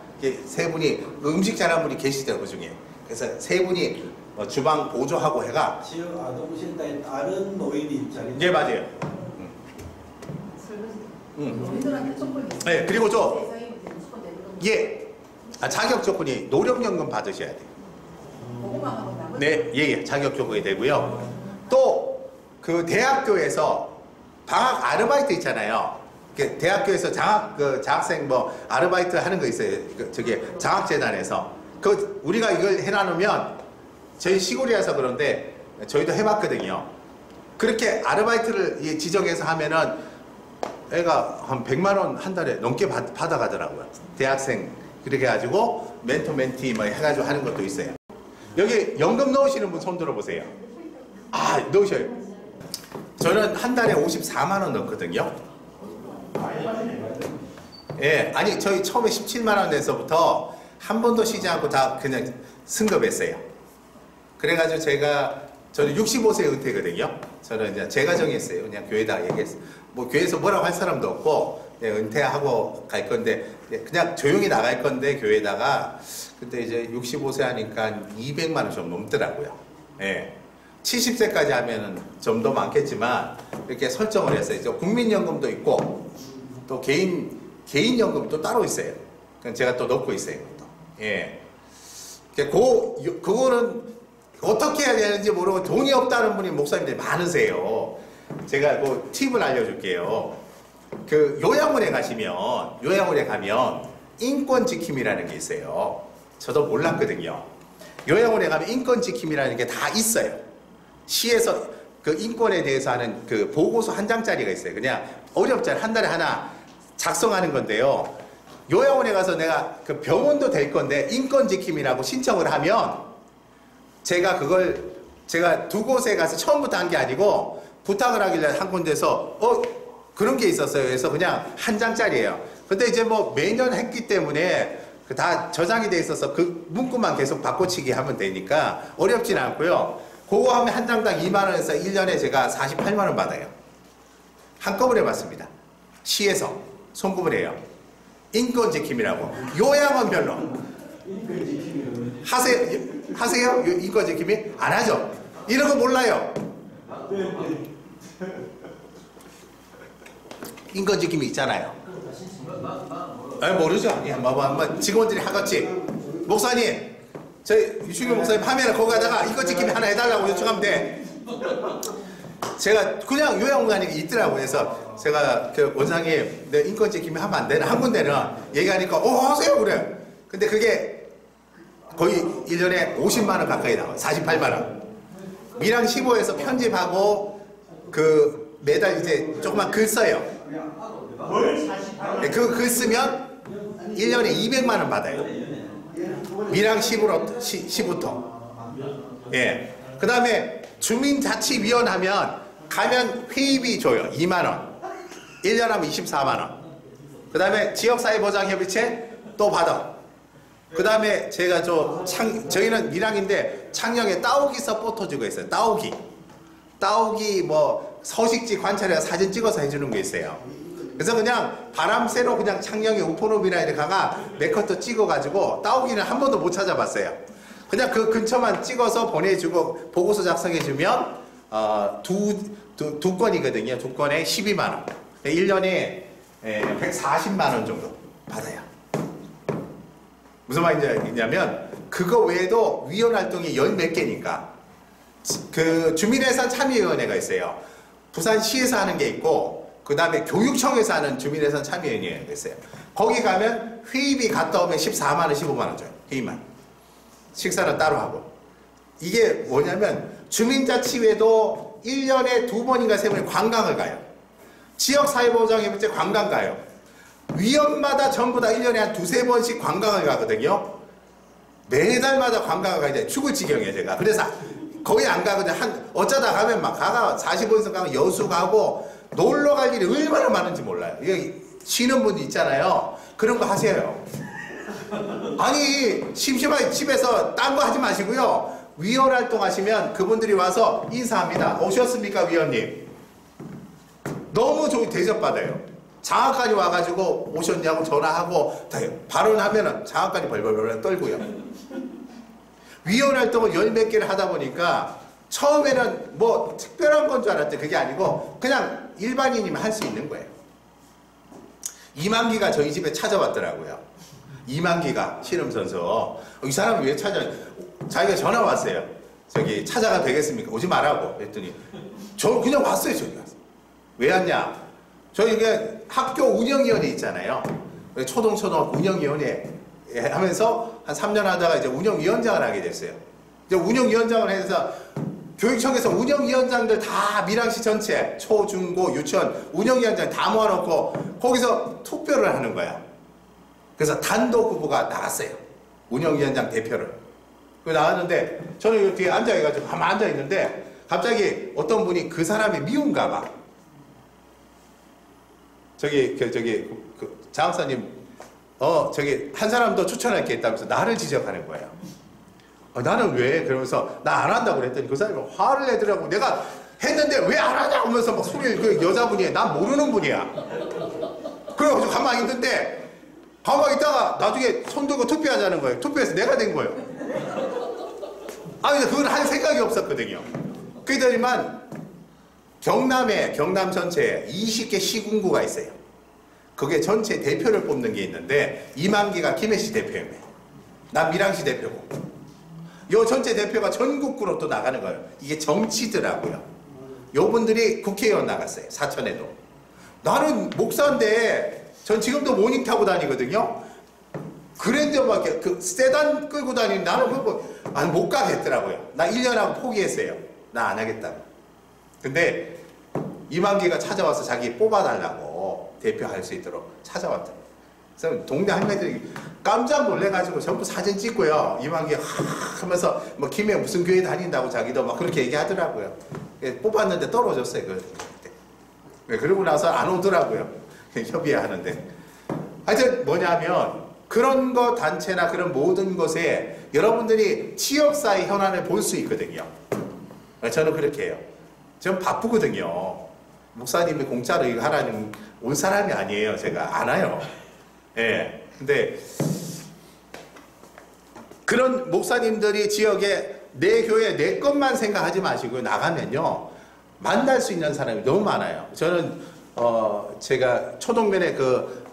세 분이 음식 잘하는 분이 계시더라고요, 그 중에. 그래서 세 분이 주방 보조하고 해가. 지역 아동센터에 다른 노인이 입장에. 예, 맞아요. 노인들한테 조건이 있어요. 네, 그리고 대상이 무조건 되는 건 예. 자격 조건이 노령연금 받으셔야 돼요. 그거만 하고 나머지 네, 예, 자격 조건이 되고요. 또 그 대학교에서 방학 아르바이트 있잖아요. 대학교에서 장학생 아르바이트 하는 거 있어요. 저기 장학재단에서. 우리가 이걸 해놔놓으면 저희 시골이라서 그런데 저희도 해봤거든요. 그렇게 아르바이트를 지정해서 하면은 애가 한 100만 원 한 달에 넘게 받아가더라고요. 대학생 그렇게 해가지고 멘토 멘티 해가지고 하는 것도 있어요. 여기 연금 넣으시는 분 손 들어보세요. 아, 넣으셔요. 저는 한 달에 54만 원 넣거든요. 예, 아니 저희 처음에 17만 원 내서부터 한 번도 쉬지 않고 다 그냥 승급했어요. 그래가지고 저는 65세 은퇴거든요. 저는 이제 제가 정했어요. 그냥 교회에다 얘기했어요. 교회에서 뭐라고 할 사람도 없고 은퇴하고 갈 건데 그냥 조용히 나갈 건데 교회에다가 그때 이제 65세 하니까 200만 원 좀 넘더라고요. 예. 70세까지 하면은 좀 더 많겠지만 이렇게 설정을 했어요. 국민연금도 있고 또 개인연금이 또 따로 있어요. 그건 제가 또 넣고 있어요. 예. 그거는 어떻게 해야 되는지 모르고 돈이 없다는 분이 목사님들이 많으세요. 제가 그 팁을 알려줄게요. 요양원에 가면 인권지킴이라는 게 있어요. 저도 몰랐거든요. 요양원에 가면 인권지킴이라는 게 다 있어요. 시에서 인권에 대해서 하는 보고서 한 장짜리가 있어요. 그냥 어렵잖아요. 한 달에 하나 작성하는 건데요. 요양원에 가서 내가 병원도 될 건데 인권지킴이라고 신청을 하면 제가 두 곳에 가서 처음부터 한 게 아니고 부탁을 하길래 한 군데서 그런 게 있었어요. 그래서 그냥 한 장짜리예요. 근데 이제 매년 했기 때문에 다 저장이 돼 있어서 그 문구만 계속 바꿔치기 하면 되니까 어렵진 않고요. 그거 하면 한 장당 2만 원에서 1년에 제가 48만 원 받아요. 한꺼번에 받습니다. 시에서 송금을 해요. 인권지킴이라고. 요양원별로. 하세요? 인권지킴이? 안 하죠? 이런 거 몰라요. 인권지킴이 있잖아요. 모르죠? 직원들이 하겠지. 목사님, 저희 유충규 목사님 파면은 거기 가다가 인권지킴이 하나 해달라고 요청하면 돼. 제가 그냥 요양원이 있더라고요. 그래서 제가 원장님, 내 인권지킴이 하면 안 되나? 한 군데는 얘기하니까 하세요 그래. 근데 그게 거의 1년에 50만 원 가까이 나와요. 48만 원. 미랑 15에서 편집하고 매달 이제 조그만 글 써요. 그 글 쓰면 1년에 200만 원 받아요. 미랑 10부터. 예. 그 다음에 주민자치위원 하면 가면 회의비 줘요. 2만 원. 1년 하면 24만 원. 그 다음에 지역사회보장협의체 또 받아. 그 다음에 제가 저희는 밀양인데 창녕에 따오기 서포터즈가 있어요. 따오기 서식지 관찰해서 사진 찍어서 해주는 게 있어요. 그래서 그냥 바람 쐬러 그냥 창녕에 우포노비나 이렇게 가가 네컷도 찍어가지고 따오기는 한 번도 못 찾아봤어요. 그냥 그 근처만 찍어서 보내주고 보고서 작성해주면 두 건이거든요. 두 건에 12만 원. 1년에 140만 원 정도 받아요. 무슨 말인지냐면 그거 외에도 위원 활동이 열 몇 개니까 주민예산 참여위원회가 있어요. 부산시에서 하는 게 있고 그 다음에 교육청에서 하는 주민예산 참여위원회가 있어요. 거기 가면 회의비 갔다 오면 14만 원, 15만 원 줘요. 회의만. 식사는 따로 하고. 이게 뭐냐면 주민자치회도 1년에 2번인가 3번 관광을 가요. 지역사회보장협의체 관광 가요. 위원마다 전부 다 1년에 한 2-3번씩 관광을 가거든요. 매달마다 관광을 가야 돼. 죽을 지경이에요, 제가. 그래서 거의 안 가거든요. 어쩌다 가면 가가 40번 이상 가면 여수 가고 놀러 갈 일이 얼마나 많은지 몰라요. 쉬는 분이 있잖아요. 그런 거 하세요. 아니, 심심하게 집에서 딴 거 하지 마시고요. 위원 활동하시면 그분들이 와서 인사합니다. 오셨습니까, 위원님? 너무 좋은 대접받아요. 장학관이 와가지고 오셨냐고 전화하고 발언하면은 장학관이 벌벌벌 떨고요. 위원 활동을 열 몇 개를 하다 보니까 처음에는 뭐 특별한 건 줄 알았는데 그게 아니고 그냥 일반인이면 할 수 있는 거예요. 이만기가 저희 집에 찾아왔더라고요. 이만기가 실험선서. 이 사람이 왜 자기가 전화 왔어요. 저기 찾아가 되겠습니까? 오지 말라고 했더니 저 그냥 왔어요. 저기 와서. 왜 왔냐? 저희 이게 학교 운영위원회 있잖아요. 초등학교 운영위원회 하면서 한 3년 하다가 이제 운영위원장을 하게 됐어요. 이제 운영위원장을 해서 교육청에서 운영위원장들 다 밀양시 전체 초, 중, 고, 유치원 운영위원장 다 모아놓고 거기서 투표를 하는 거야. 그래서 단독 후보가 나갔어요. 운영위원장 대표를. 그 나왔는데 저는 이 뒤에 앉아가지고 가만 앉아있는데 갑자기 어떤 분이 그 사람이 미운가 봐. 장학사님, 저기 한 사람 더 추천할 게 있다면서 나를 지적하는 거예요. 나는 왜? 그러면서 나 안 한다고 그랬더니 그 사람이 화를 내더라고. 내가 했는데 왜 안 하냐 하면서 막 소리를, 그 여자분이, 난 모르는 분이야. 그래가지고 가만히 있는데 가만히 있다가 나중에 손 들고 투표하자는 거예요. 투표해서 내가 된 거예요. 근데 그걸 할 생각이 없었거든요. 그러더니만 경남 전체에 20개 시군구가 있어요. 그게 전체 대표를 뽑는 게 있는데 이만기가 김해시 대표예요. 난 밀양시 대표고. 요 전체 대표가 전국구로 또 나가는 거예요. 이게 정치더라고요. 요 분들이 국회의원 나갔어요. 사천에도. 나는 목사인데 전 지금도 모닝 타고 다니거든요. 그랜저 막 그 세단 끌고 다니는 나는 그거 못 가겠더라고요. 나 1년 하고 포기했어요. 나 안 하겠다고. 근데 이만기가 찾아와서 자기 뽑아달라고 대표할 수 있도록 찾아왔더라고요. 그래서 동네 할매들이 깜짝 놀래가지고 전부 사진 찍고요. 이만기 하면서 뭐 김해 무슨 교회 다닌다고 자기도 막 그렇게 얘기하더라고요. 뽑았는데 떨어졌어요. 그러고 나서 안 오더라고요. 협의하는데. 하여튼 뭐냐면 그런 거 단체나 그런 모든 것에 여러분들이 지역사회 현안을 볼 수 있거든요. 저는 그렇게 해요. 전 바쁘거든요. 목사님이 공짜로 이거 하라는 온 사람이 아니에요. 제가 안 와요. 예. 근데 그런 목사님들이 지역에 내 교회 내 것만 생각하지 마시고 나가면요 만날 수 있는 사람이 너무 많아요. 저는 제가 초동면에 그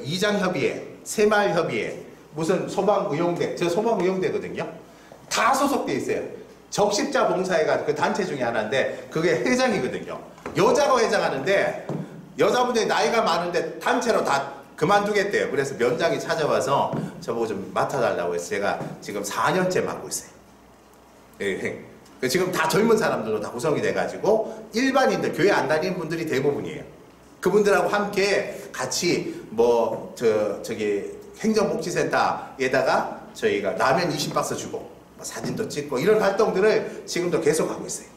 이장협의회, 새마을협의회, 무슨 소방의용대, 저 소방의용대거든요. 다 소속돼 있어요. 적십자 봉사회가 그 단체 중에 하나인데 그게 회장이거든요. 여자가 회장하는데 여자분들이 나이가 많은데 단체로 다 그만두겠대요. 그래서 면장이 찾아와서 저보고 좀 맡아달라고 해서 제가 지금 4년째 맡고 있어요. 예, 지금 다 젊은 사람들로 다 구성이 돼가지고 일반인들, 교회 안 다니는 분들이 대부분이에요. 그분들하고 함께 같이 저기 행정복지센터에다가 저희가 라면 20박스 주고 사진도 찍고 이런 활동들을 지금도 계속하고 있어요.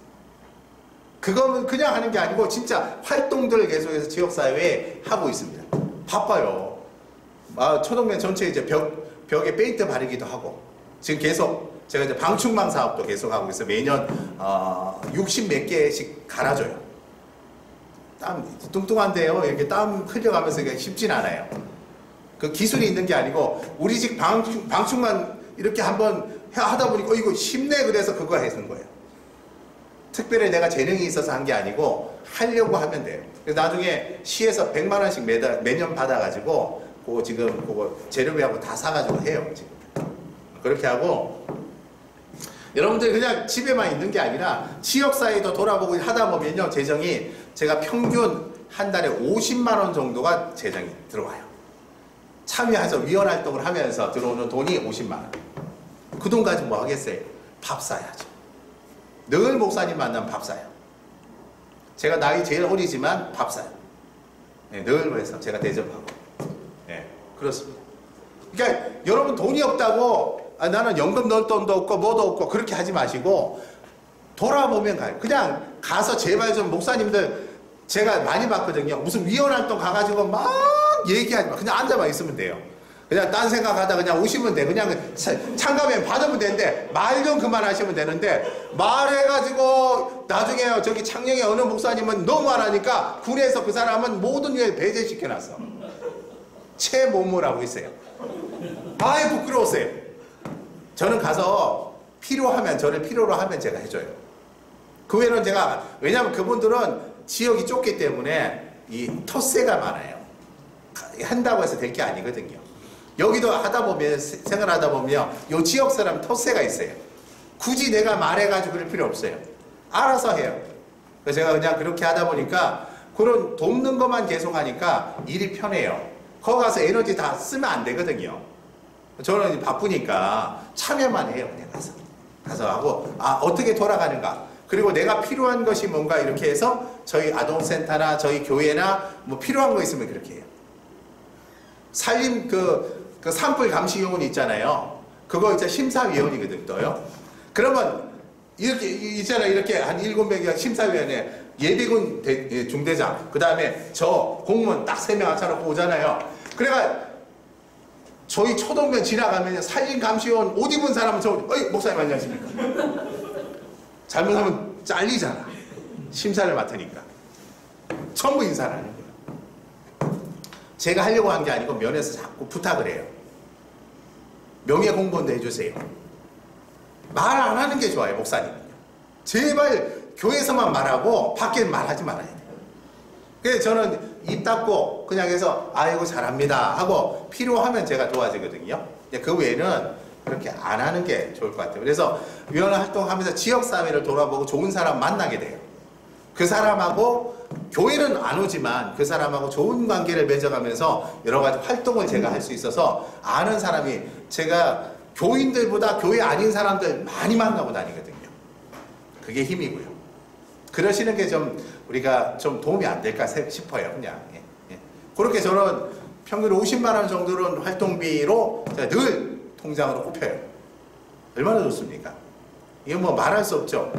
그거는 그냥 하는 게 아니고 진짜 활동들을 계속해서 지역사회에 하고 있습니다. 바빠요. 초동면 전체 이제 벽에 페인트 바르기도 하고 지금 계속 제가 이제 방충망 사업도 계속 하고 있어요. 매년 60 몇 개씩 갈아줘요. 땀 뚱뚱한데요. 이렇게 땀 흘려가면서 쉽진 않아요. 그 기술이 있는 게 아니고 우리 집 방충망 이렇게 한번 하다 보니까 이거 쉽네 그래서 그거 해서 거예요. 특별히 내가 재능이 있어서 한 게 아니고 하려고 하면 돼요. 그래서 나중에 시에서 100만 원씩 매년 받아가지고 그거 지금 그거 재료비하고 다 사가지고 해요. 지금 그렇게 하고 여러분들 그냥 집에만 있는 게 아니라 지역사회도 돌아보고 하다 보면요 재정이 제가 평균 한 달에 50만 원 정도가 재정이 들어와요. 참여해서 위원 활동을 하면서 들어오는 돈이 50만 원. 그 돈 가지고 뭐 하겠어요? 밥 사야죠. 늘 목사님 만나면 밥 사요. 제가 나이 제일 어리지만 밥 사요. 네, 늘 그래서 제가 대접하고. 네, 그렇습니다. 그러니까 여러분 돈이 없다고 나는 연금 넣을 돈도 없고 뭐도 없고 그렇게 하지 마시고 돌아보면 가요. 그냥 가서 제발 좀 목사님들 제가 많이 봤거든요. 무슨 위원 활동 가가지고 막 얘기하지 마. 그냥 앉아만 있으면 돼요. 그냥 딴 생각하다 그냥 오시면 돼. 그냥 참가면 받으면 되는데 말 좀 그만하시면 되는데 말해가지고 나중에 저기 창녕에 어느 목사님은 너무 안 하니까 군에서 그 사람은 모든 일 배제시켜놨어. 채모모라고 있어요. 아이 부끄러웠어요. 저는 가서 필요하면 저를 필요로 하면 제가 해줘요. 그 외에는 제가 왜냐하면 그분들은 지역이 좁기 때문에 이 텃세가 많아요. 한다고 해서 될 게 아니거든요. 여기도 하다 보면 생활하다 보면 요 지역 사람 텃세가 있어요. 굳이 내가 말해가지고 그럴 필요 없어요. 알아서 해요. 그래서 제가 그냥 그렇게 하다 보니까 그런 돕는 것만 계속 하니까 일이 편해요. 거기 가서 에너지 다 쓰면 안 되거든요. 저는 바쁘니까 참여만 해요. 그냥 가서 하고 어떻게 돌아가는가. 그리고 내가 필요한 것이 뭔가 이렇게 해서 저희 아동센터나 저희 교회나 뭐 필요한 거 있으면 그렇게 해요. 살림 그 산불 감시 요원 있잖아요. 그거 이제 심사위원이거든 또요. 그러면 이렇게 있잖아요. 이렇게 한 7명이 심사위원회 예비군 중대장 그 다음에 저 공무원 딱 3명 앉혀놓고 오잖아요. 그래가 저희 초동면 지나가면 살림 감시원 옷 입은 사람은 어이 목사님 안녕하십니까. 잘못하면 잘리잖아. 심사를 맡으니까 전부 인사를 하는 거예요. 제가 하려고 한 게 아니고 면에서 자꾸 부탁을 해요. 명예 공부원도 해주세요. 말 안 하는 게 좋아요. 목사님은요. 제발 교회에서만 말하고 밖에는 말하지 말아야 돼요. 그래서 저는 입 닫고 그냥 해서 아이고 잘합니다 하고 필요하면 제가 도와주거든요. 그 외에는 그렇게 안 하는 게 좋을 것 같아요. 그래서 위원회 활동하면서 지역사회를 돌아보고 좋은 사람 만나게 돼요. 그 사람하고 교회는 안 오지만 그 사람하고 좋은 관계를 맺어가면서 여러 가지 활동을 제가 할 수 있어서 아는 사람이 제가 교인들보다 교회 아닌 사람들 많이 만나고 다니거든요. 그게 힘이고요. 그러시는 게 좀 우리가 좀 도움이 안 될까 싶어요. 그냥 그렇게 저는 평균 50만 원 정도는 활동비로 제가 늘 통장으로 꼽혀요. 얼마나 좋습니까? 이거 뭐 말할 수 없죠.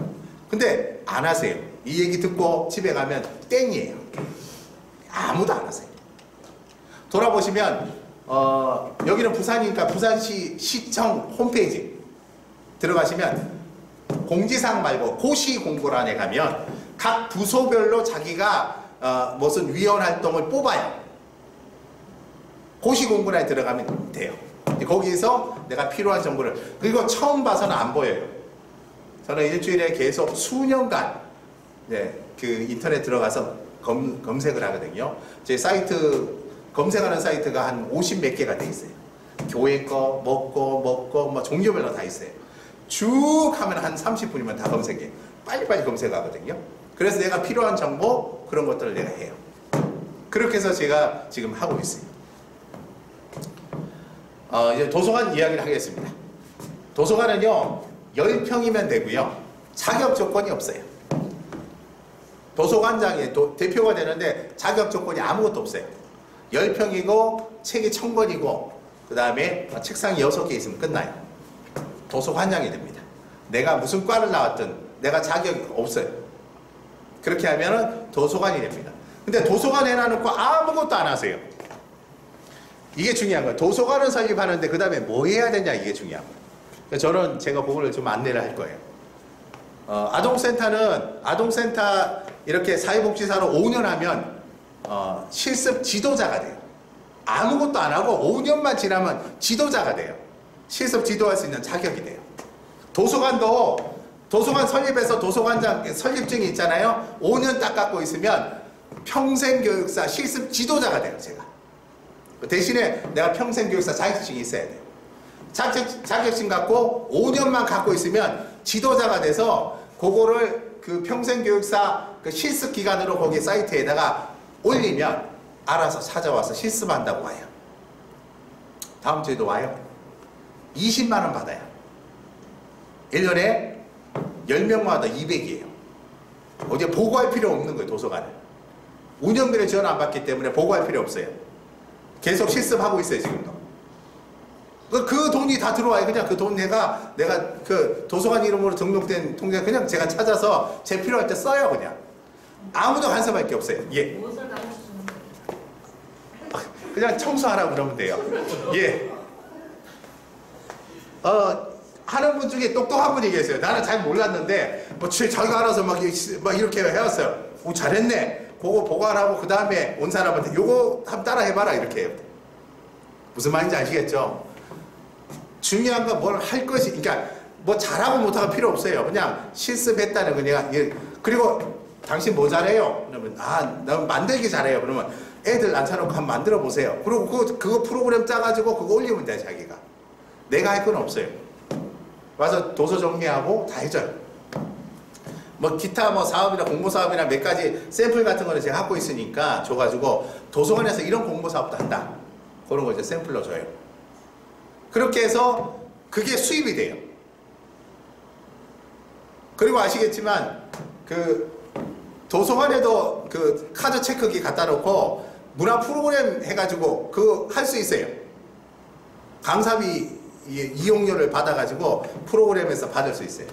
근데 안 하세요. 이 얘기 듣고 집에 가면 땡이에요. 아무도 안 하세요. 돌아보시면 여기는 부산이니까 부산시 시청 홈페이지 들어가시면 공지사항 말고 고시공고란에 가면 각 부서별로 자기가 무슨 위원 활동을 뽑아요. 고시공고란에 들어가면 돼요. 거기에서 내가 필요한 정보를 그리고 처음 봐서는 안 보여요. 저는 일주일에 계속 수년간 그 인터넷 들어가서 검색을 하거든요. 제 사이트 검색하는 사이트가 한 50 몇 개가 돼 있어요. 교회 거, 먹고 뭐 종류별로 다 있어요. 쭉 하면 한 30분이면 다 검색해. 빨리빨리 검색하거든요. 그래서 내가 필요한 정보 그런 것들을 내가 해요. 그렇게 해서 제가 지금 하고 있어요. 이제 도서관 이야기를 하겠습니다. 도서관은요 10평이면 되고요. 자격 조건이 없어요. 도서관장이 대표가 되는데 자격 조건이 아무것도 없어요. 10평이고 책이 1000권이고 그 다음에 책상이 6개 있으면 끝나요. 도서관장이 됩니다. 내가 무슨 과를 나왔든 내가 자격이 없어요. 그렇게 하면은 도서관이 됩니다. 근데 도서관 해놔놓고 아무것도 안 하세요. 이게 중요한 거예요. 도서관을 설립하는데 그 다음에 뭐 해야 되냐 이게 중요한 거예요. 저는 제가 그거를 좀 안내를 할 거예요. 아동센터는 아동센터 이렇게 사회복지사로 5년 하면 실습 지도자가 돼요. 아무것도 안 하고 5년만 지나면 지도자가 돼요. 실습 지도할 수 있는 자격이 돼요. 도서관도 도서관 설립해서 도서관장 설립증이 있잖아요. 5년 딱 갖고 있으면 평생교육사 실습 지도자가 돼요. 제가 대신에 내가 평생교육사 자격증이 있어야 돼요. 자격증 갖고 5년만 갖고 있으면 지도자가 돼서 그거를 그 평생교육사 그 실습 기간으로 거기 사이트에다가 올리면 알아서 찾아와서 실습한다고 와요. 다음 주에도 와요. 20만 원 받아요. 1년에 10명마다 200이에요. 어디 보고할 필요 없는 거예요. 도서관을. 운영비를 지원 안 받기 때문에 보고할 필요 없어요. 계속 실습하고 있어요. 지금도. 그 돈이 다 들어와요. 그냥 그 돈 내가 그 도서관 이름으로 등록된 통장 그냥 제가 찾아서 제 필요할 때 써요. 그냥. 아무도 간섭할 게 없어요. 예. 무엇을 가르쳐주는 그냥 청소하라고 그러면 돼요. 예. 하는 분 중에 똑똑한 분이 계세요. 나는 잘 몰랐는데 뭐 자기가 알아서 막 이렇게 해왔어요. 오, 잘했네. 그거 보관하고 그 다음에 온 사람한테 요거 한번 따라 해봐라 이렇게 해요. 무슨 말인지 아시겠죠? 중요한 건 뭘 할 것이, 그러니까 뭐 잘하고 못하고 필요 없어요. 그냥 실습했다는 거 그냥. 그리고 당신 뭐 잘해요? 그러면 나 만들기 잘해요. 그러면 애들 앉혀놓고 한번 만들어 보세요. 그리고 그거 프로그램 짜가지고 그거 올리면 돼 자기가. 내가 할 건 없어요. 와서 도서 정리하고 다 해줘요. 뭐 기타 뭐 사업이나 공모 사업이나 몇 가지 샘플 같은 거는 제가 갖고 있으니까 줘가지고 도서관에서 이런 공모 사업도 한다. 그런 거 이제 샘플로 줘요. 그렇게 해서 그게 수입이 돼요. 그리고 아시겠지만 그 도서관에도 그 카드 체크기 갖다 놓고 문화 프로그램 해가지고 그거 할 수 있어요. 강사비 이용료를 받아가지고 프로그램에서 받을 수 있어요.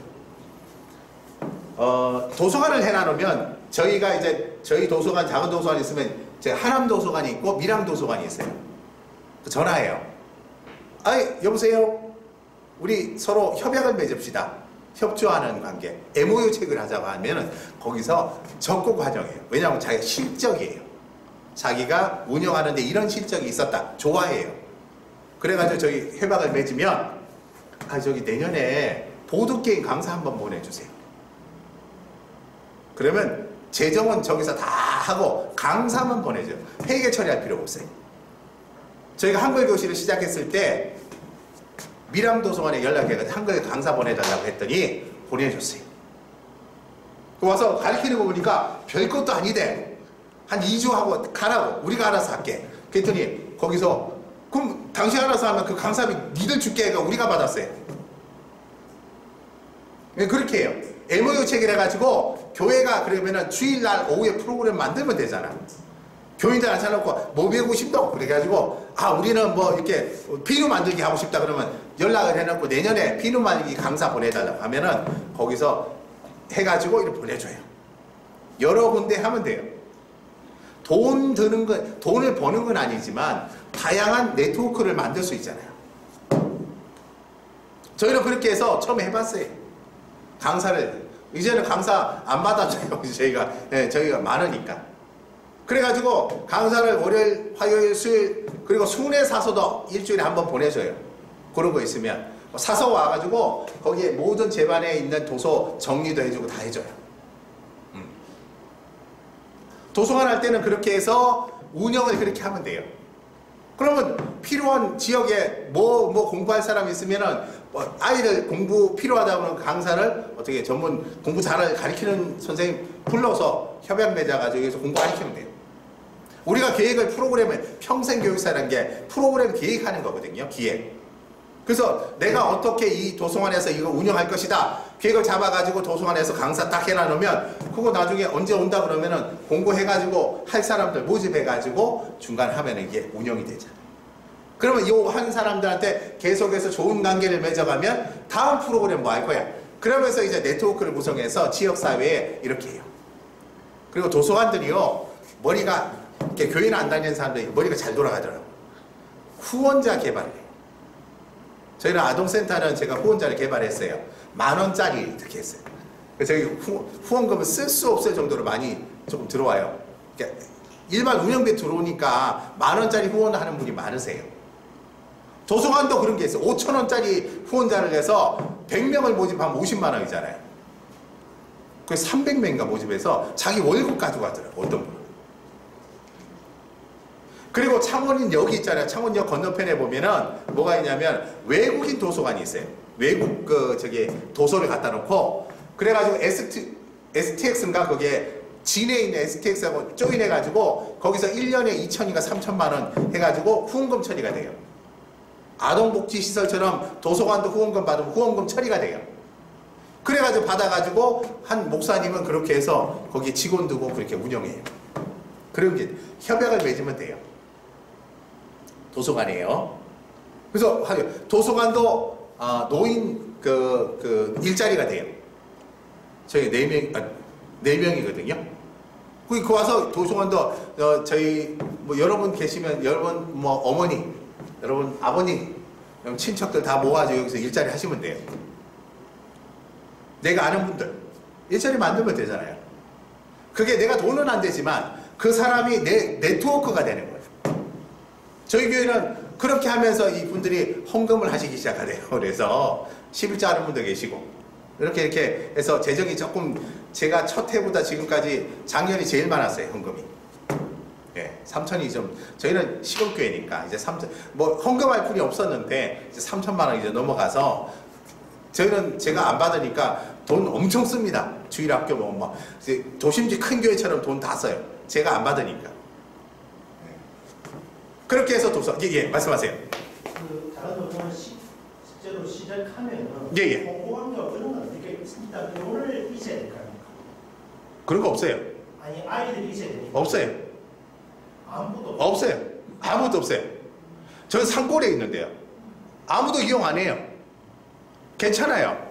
도서관을 해놔놓으면 저희가 이제 저희 도서관 작은 도서관 있으면 이제 하남 도서관이 있고 밀양 도서관이 있어요. 전화해요. 아이 여보세요. 우리 서로 협약을 맺읍시다. 협조하는 관계. MOU 체크를 하자고 하면은 거기서 적극 과정이에요. 왜냐하면 자기가 실적이에요. 자기가 운영하는데 이런 실적이 있었다. 좋아해요. 그래가지고 저희 협약을 맺으면 저기 내년에 보드게임 강사 한번 보내주세요. 그러면 재정은 저기서 다 하고 강사만 보내줘요. 회계 처리할 필요가 없어요. 저희가 한글 교실을 시작했을 때 밀양도서관에 연락해가지고 한글 강사 보내달라고 했더니 보내줬어요. 그 와서 가르치는 거 보니까 별것도 아니대. 한 2주 하고 가라고. 우리가 알아서 할게. 그랬더니 거기서 그럼 당신 알아서 하면 그 강사비 니들 줄게 해가 우리가 받았어요. 그렇게 해요. MOU 체계를 해가지고 교회가 그러면은 주일날 오후에 프로그램 만들면 되잖아. 교인들 앉혀놓고 뭐 배우고 싶다고 그래가지고 우리는 뭐 이렇게 비누 만들기 하고 싶다 그러면 연락을 해놓고 내년에 비누 만들기 강사 보내달라고 하면은 거기서 해가지고 이렇게 보내줘요. 여러 군데 하면 돼요. 돈을 버는 건 아니지만 다양한 네트워크를 만들 수 있잖아요. 저희는 그렇게 해서 처음 해봤어요. 강사를. 이제는 강사 안 받아줘요. 저희가 많으니까. 그래가지고 강사를 월요일, 화요일, 수요일 그리고 순회 사서도 일주일에 한 번 보내줘요. 그런 거 있으면 사서 와가지고 거기에 모든 집안에 있는 도서 정리도 해주고 다 해줘요. 도서관 할 때는 그렇게 해서 운영을 그렇게 하면 돼요. 그러면 필요한 지역에 뭐 공부할 사람 있으면은 아이들 공부 필요하다 그러면 강사를 어떻게 전문 공부 잘 가르치는 선생님 불러서 협약 맺어가지고 여기서 공부 가르치면 돼요. 우리가 계획을 프로그램에 평생교육사라는 게 프로그램 계획하는 거거든요. 기획. 그래서 내가 어떻게 이 도서관에서 이거 운영할 것이다. 계획을 잡아가지고 도서관에서 강사 딱 해놔놓으면 그거 나중에 언제 온다 그러면은 공부해가지고 할 사람들 모집해가지고 중간에 하면은 이게 운영이 되잖아요. 그러면 요 한 사람들한테 계속해서 좋은 관계를 맺어가면 다음 프로그램 뭐 할 거야. 그러면서 이제 네트워크를 구성해서 지역사회에 이렇게 해요. 그리고 도서관들이요. 머리가 이렇게 교회는 안 다니는 사람들이 머리가 잘 돌아가더라고요. 후원자 개발이에요. 저희는 아동센터는 제가 후원자를 개발했어요. 10,000원짜리 이렇게 했어요. 그래서 저희 후원금을 쓸 수 없을 정도로 많이 조금 들어와요. 그러니까 일반 운영비 들어오니까 10,000원짜리 후원하는 분이 많으세요. 도서관도 그런 게 있어요. 5,000원짜리 후원자를 해서 100명을 모집하면 50만 원이잖아요. 그래서 300명인가 모집해서 자기 월급 가져가더라고요. 어떤 분은. 그리고 창원역 있잖아요. 창원역 건너편에 보면은 뭐가 있냐면 외국인 도서관이 있어요. 외국 도서를 갖다 놓고 그래가지고 STX인가 거기에 진해에 있는 STX하고 조인해가지고 거기서 1년에 2천인가 3천만 원 해가지고 후원금 처리가 돼요. 아동복지시설처럼 도서관도 후원금 받으면 후원금 처리가 돼요. 그래가지고 받아가지고 한 목사님은 그렇게 해서 거기에 직원 두고 그렇게 운영해요. 그런 게 협약을 맺으면 돼요. 도서관이에요. 그래서 도서관도 노인 일자리가 돼요. 저희 4명이거든요. 그 와서 도서관도 저희 뭐 여러분 계시면 여러분 뭐 어머니, 여러분 아버님, 여러분 친척들 다 모아서 여기서 일자리 하시면 돼요. 내가 아는 분들 일자리 만들면 되잖아요. 그게 내가 돈은 안 되지만 그 사람이 내 네트워크가 되는 거예요. 저희 교회는 그렇게 하면서 이분들이 헌금을 하시기 시작하대요. 그래서 11자 하는 분도 계시고 이렇게 해서 재정이 조금 제가 첫 해보다 지금까지 작년이 제일 많았어요. 헌금이. 예, 3천이 좀 저희는 시골교회니까 이제 3천 뭐 헌금할 분이 없었는데 이제 3천만 원 이제 넘어가서 저희는 제가 안 받으니까 돈 엄청 씁니다. 주일학교 뭐 이제 도심지 큰 교회처럼 돈 다 써요. 제가 안 받으니까. 그렇게 해서 도서 예 말씀하세요. 그 다른 도서관 실제로 시작하면은 예. 공부학교 그런 건 어떻게 일단 돈을 있어야 될까요? 그런 거 없어요. 아니 아이들이 있어야 되니까. 없어요. 아무도 없어요. 아무도 없어요. 저는 산골에 있는데요. 아무도 이용 안 해요. 괜찮아요.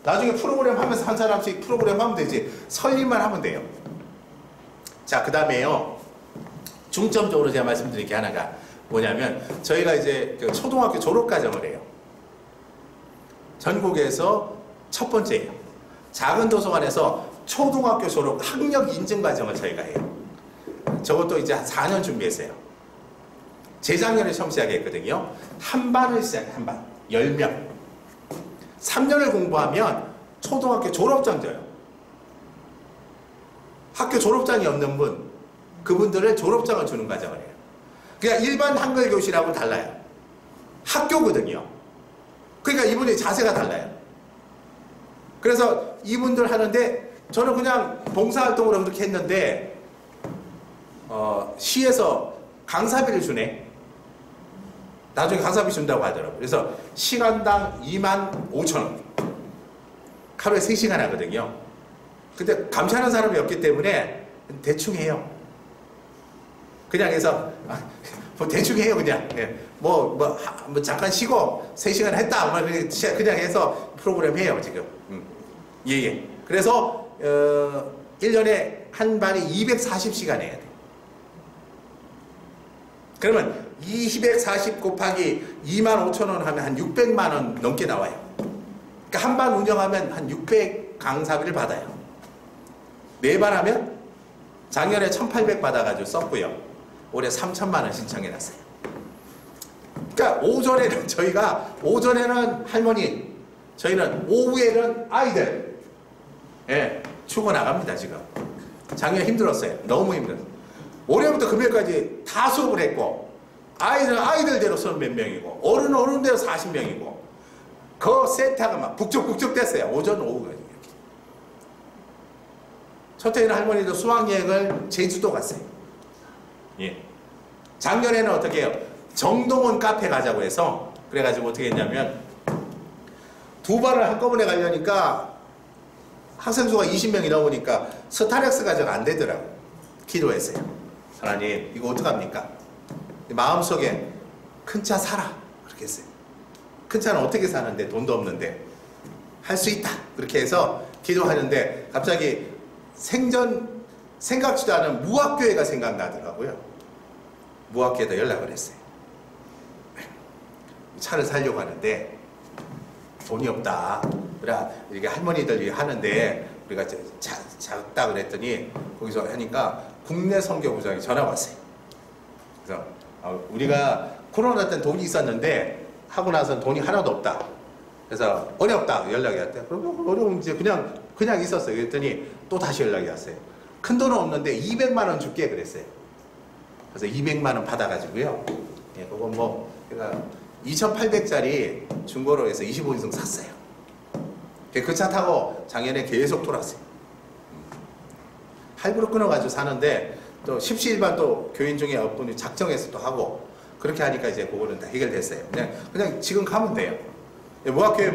나중에 프로그램 하면서 한 사람씩 프로그램 하면 되지. 설립만 하면 돼요. 자, 그 다음에요. 중점적으로 제가 말씀드릴 게 하나가 뭐냐면 저희가 이제 그 초등학교 졸업과정을 해요. 전국에서 첫 번째예요. 작은 도서관에서 초등학교 졸업 학력 인증 과정을 저희가 해요. 저것도 이제 한 4년 준비했어요. 재작년에 처음 시작했거든요. 한 반을 시작해, 한 반. 10명. 3년을 공부하면 초등학교 졸업장 줘요. 학교 졸업장이 없는 분, 그분들을 졸업장을 주는 과정을 해요. 그냥 일반 한글 교실하고는 달라요. 학교거든요. 그러니까 이분의 자세가 달라요. 그래서 이분들 하는데 저는 그냥 봉사활동으로 그렇게 했는데 시에서 강사비를 주네. 나중에 강사비 준다고 하더라고요. 그래서 시간당 25,000원. 하루에 3시간 하거든요. 근데 감시하는 사람이 없기 때문에 대충 해요. 그냥 해서 뭐 대충 해요 그냥. 뭐 잠깐 쉬고 3시간 했다. 그냥 해서 프로그램 해요 지금. 예. 그래서 1년에 한 반이 240시간 해야 돼. 그러면 240 곱하기 25,000원 하면 한 600만 원 넘게 나와요. 그러니까 한 반 운영하면 한 600 강사비를 받아요. 4반 하면 작년에 1,800 받아가지고 썼고요. 올해 3,000만 원 신청해놨어요. 그러니까 오전에는 저희가 오전에는 할머니, 저희는 오후에는 아이들, 예, 추고 나갑니다 지금. 작년에 힘들었어요. 너무 힘들었어요. 올해부터 금요일까지 다 수업을 했고 아이들은 아이들대로 30몇 명이고 어른은 어른대로 40명이고 그 세트가 막 북적북적 됐어요. 오전 오후가 이렇게. 첫째는 할머니도 수학여행을 제주도 갔어요. 예. 작년에는 어떻게 해요? 정동원 카페 가자고 해서 그래가지고 어떻게 했냐면 2발을 한꺼번에 가려니까 학생 수가 20명이 넘으니까 스타렉스 가져가 안 되더라고요. 기도했어요. 하나님 이거 어떡합니까? 마음속에 큰 차 사라 그렇게 했어요. 큰 차는 어떻게 사는데 돈도 없는데 할 수 있다 그렇게 해서 기도하는데 갑자기 생각지도 않은 무학교회가 생각나더라고요. 무학교에다 연락을 했어요. 차를 사려고 하는데 돈이 없다. 이렇게 할머니들이 하는데 우리가 작다 그랬더니 거기서 하니까 국내 선교부장이 전화 왔어요. 그래서 우리가 코로나 때는 돈이 있었는데 하고 나서는 돈이 하나도 없다. 그래서 어렵다 연락이 왔대요. 그럼 어려운 이제 그냥 있었어요. 그랬더니 또 다시 연락이 왔어요. 큰 돈은 없는데 200만 원 줄게 그랬어요. 그래서 200만 원 받아가지고요. 예, 그거 뭐 제가 2,800짜리 중고로 해서 25인승 샀어요. 그 차 타고 작년에 계속 돌았어요. 할부로 끊어가지고 사는데 또 십시일반 또 교인 중에 어떤 작정해서 또 하고 그렇게 하니까 이제 그거는 다 해결됐어요. 그냥 지금 가면 돼요. 무학교회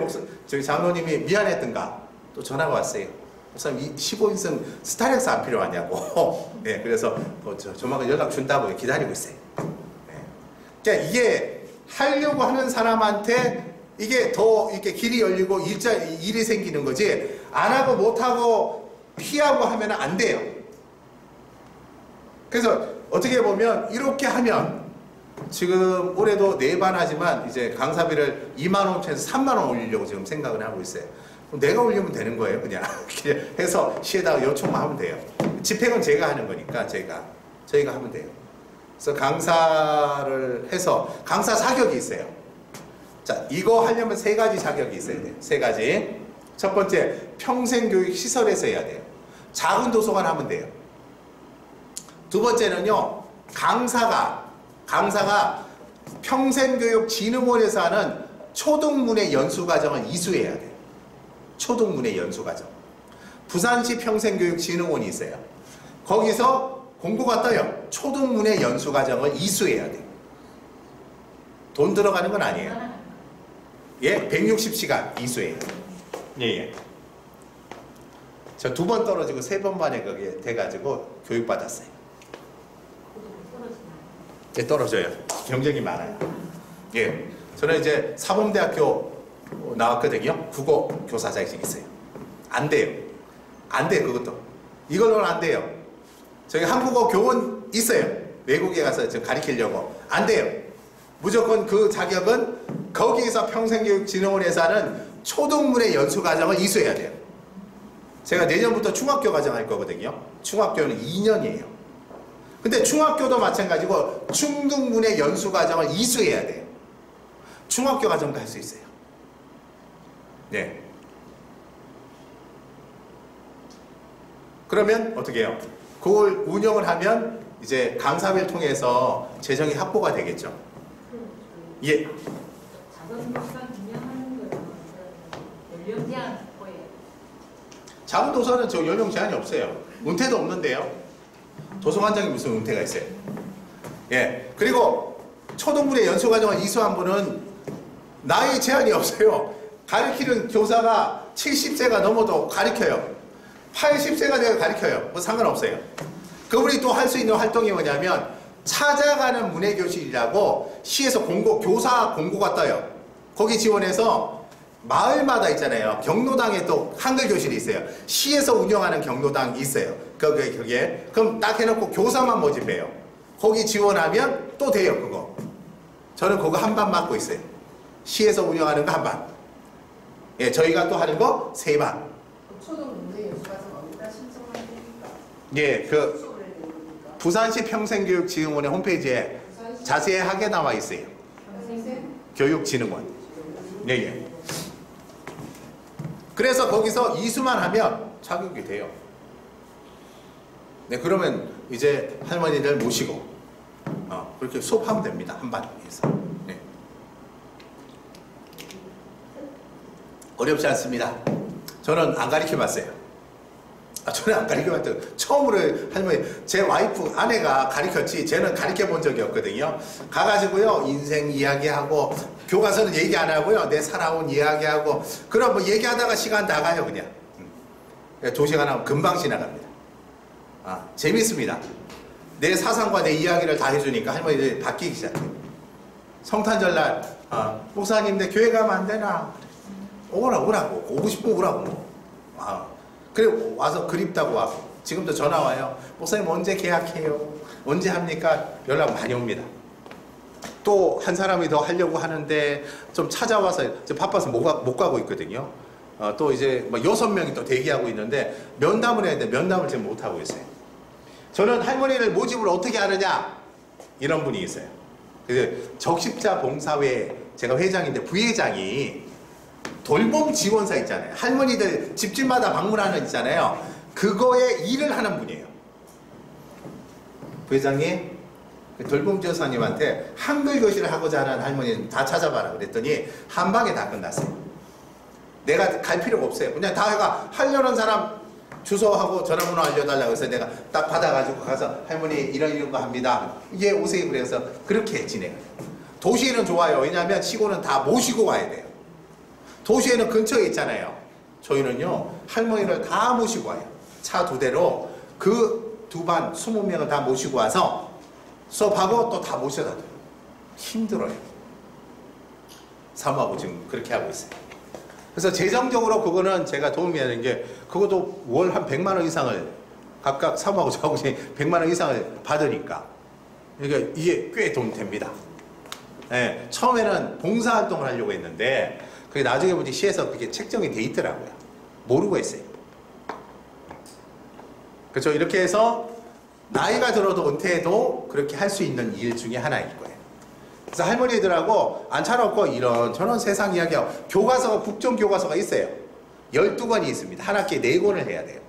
저희 장로님이 미안했던가 또 전화가 왔어요. 목사님 15인승 스타렉스 안 필요하냐고. 네, 그래서 조만간 연락 준다고 기다리고 있어요. 네. 그러니까 이게 하려고 하는 사람한테 이게 더 이렇게 길이 열리고 일이 생기는 거지 안 하고 못 하고 피하고 하면 안 돼요. 그래서 어떻게 보면 이렇게 하면 지금 올해도 4반 하지만 이제 강사비를 2만 5천에서 3만 원 올리려고 지금 생각을 하고 있어요. 그럼 내가 올리면 되는 거예요. 그냥 해서 시에다가 요청만 하면 돼요. 집행은 제가 하는 거니까 저희가 하면 돼요. 그래서 강사를 해서 강사 자격이 있어요. 자, 이거 하려면 3가지 자격이 있어야 돼요. 3가지. 첫 번째, 평생교육 시설에서 해야 돼요. 작은 도서관 하면 돼요. 두 번째는요, 강사가 평생교육진흥원에서 하는 초등문해 연수과정을 이수해야 돼요. 초등문해 연수과정. 부산시 평생교육진흥원이 있어요. 거기서 공고가 떠요. 초등문해 연수과정을 이수해야 돼요. 돈 들어가는 건 아니에요. 예, 160시간 이수해요. 예. 저 2번 떨어지고 3번 반에 거기에 돼가지고 교육받았어요. 예, 떨어져요. 경쟁이 많아요. 예. 저는 이제 사범대학교 나왔거든요. 국어 교사 자격증 있어요. 안 돼요. 그것도. 이걸로는 안 돼요. 저기 한국어 교원 있어요. 외국에 가서 좀 가르치려고. 안 돼요. 무조건 그 자격은 거기에서 평생교육진흥원에서 하는 초등문해 연수과정을 이수해야 돼요. 제가 내년부터 중학교 과정 할 거거든요. 중학교는 2년이에요. 근데 중학교도 마찬가지고 중등문해 연수과정을 이수해야 돼요. 중학교 과정도 할 수 있어요. 네. 그러면 어떻게 해요? 그걸 운영을 하면 이제 강사비를 통해서 재정이 확보가 되겠죠. 예. 작은 도서관 운영하는 거는 연령 제한 뭐예요? 작은 도서관은 저 연령 제한이 없어요. 은퇴도 없는데요. 도서관장이 무슨 은퇴가 있어요? 예. 그리고 초등문해 연수과정을 이수한 분은 나이 제한이 없어요. 가르치는 교사가 70세가 넘어도 가르쳐요. 80세가 돼서 가르쳐요. 뭐 상관없어요. 그분이 또 할 수 있는 활동이 뭐냐면 찾아가는 문해교실이라고 시에서 교사 공고가 떠요. 거기 지원해서 마을마다 있잖아요. 경로당에 또 한글 교실이 있어요. 시에서 운영하는 경로당이 있어요. 거기에. 그럼 딱 해놓고 교사만 모집해요. 거기 지원하면 또 돼요, 그거. 저는 그거 한 반 맡고 있어요. 시에서 운영하는 거 한 반. 예, 저희가 또 하는 거 3반. 초등문해 연수과정 어디다 신청하면 됩니까? 예, 부산시 평생교육진흥원의 홈페이지에 자세하게 나와 있어요. 교육진흥원. 예. 그래서 거기서 이수만 하면 자격이 돼요. 네, 그러면 이제 할머니들 모시고 그렇게 수업하면 됩니다. 한 반에서. 네. 어렵지 않습니다. 저는 안 가르쳐봤어요. 저는 안 가르쳐봤어요. 처음으로 할머니, 제 와이프, 아내가 가르쳤지, 쟤는 가르쳐본 적이 없거든요. 가가지고요, 인생 이야기하고, 교과서는 얘기 안 하고요, 내 살아온 이야기하고, 그럼 뭐 얘기하다가 시간 나가요, 그냥. 2시간 하면 금방 지나갑니다. 재밌습니다. 내 사상과 내 이야기를 다 해주니까 할머니들이 바뀌기 시작해요. 성탄절날, 목사님, 내 교회 가면 안 되나? 오라고. 오고 싶으면 오라고. 그래 와서 그립다고 하고 지금도 전화 와요. 목사님 언제 계약해요? 언제 합니까? 연락 많이 옵니다. 또 한 사람이 더 하려고 하는데 좀 찾아와서 바빠서 못 가고 있거든요. 또 이제 6명이 또 대기하고 있는데 면담을 해야 돼. 면담을 지금 못 하고 있어요. 저는 할머니를 모집을 어떻게 하느냐 이런 분이 있어요. 그래서 적십자 봉사회 제가 회장인데 부회장이 돌봄 지원사 있잖아요. 할머니들 집집마다 방문하는 있잖아요. 그거에 일을 하는 분이에요. 부회장이 돌봄 지원사님한테 한글 교실을 하고자 하는 할머니 다 찾아봐라 그랬더니 한 방에 다 끝났어요. 내가 갈 필요가 없어요. 그냥 다 하려는 사람 주소하고 전화번호 알려달라고 해서 내가 딱 받아가지고 가서 할머니 이런 거 합니다. 이게 오세요. 그래서 그렇게 진행해요. 도시에는 좋아요. 왜냐하면 시골은 다 모시고 와야 돼요. 도시에는 근처에 있잖아요. 저희는요, 할머니를 다 모시고 와요. 차 2대로 그 2반 20명을 다 모시고 와서 수업하고 또 다 모셔다 줘요. 힘들어요. 사모하고 지금 그렇게 하고 있어요. 그래서 재정적으로 그거는 제가 도움이 되는 게, 그것도 월 한 100만 원 이상을 각각 3하고 4하고 100만 원 이상을 받으니까. 그러니까 이게 꽤 돈 됩니다. 예, 처음에는 봉사활동을 하려고 했는데 그게 나중에 보니 시에서 그게 책정이 돼 있더라고요. 모르고 했어요. 그렇죠. 이렇게 해서 나이가 들어도 은퇴해도 그렇게 할 수 있는 일 중에 하나일 거예요. 그래서 할머니들하고 앉혀놓고 이런저런 세상 이야기하고 교과서가 국정교과서가 있어요. 12권이 있습니다. 한 학기에 4권을 해야 돼요.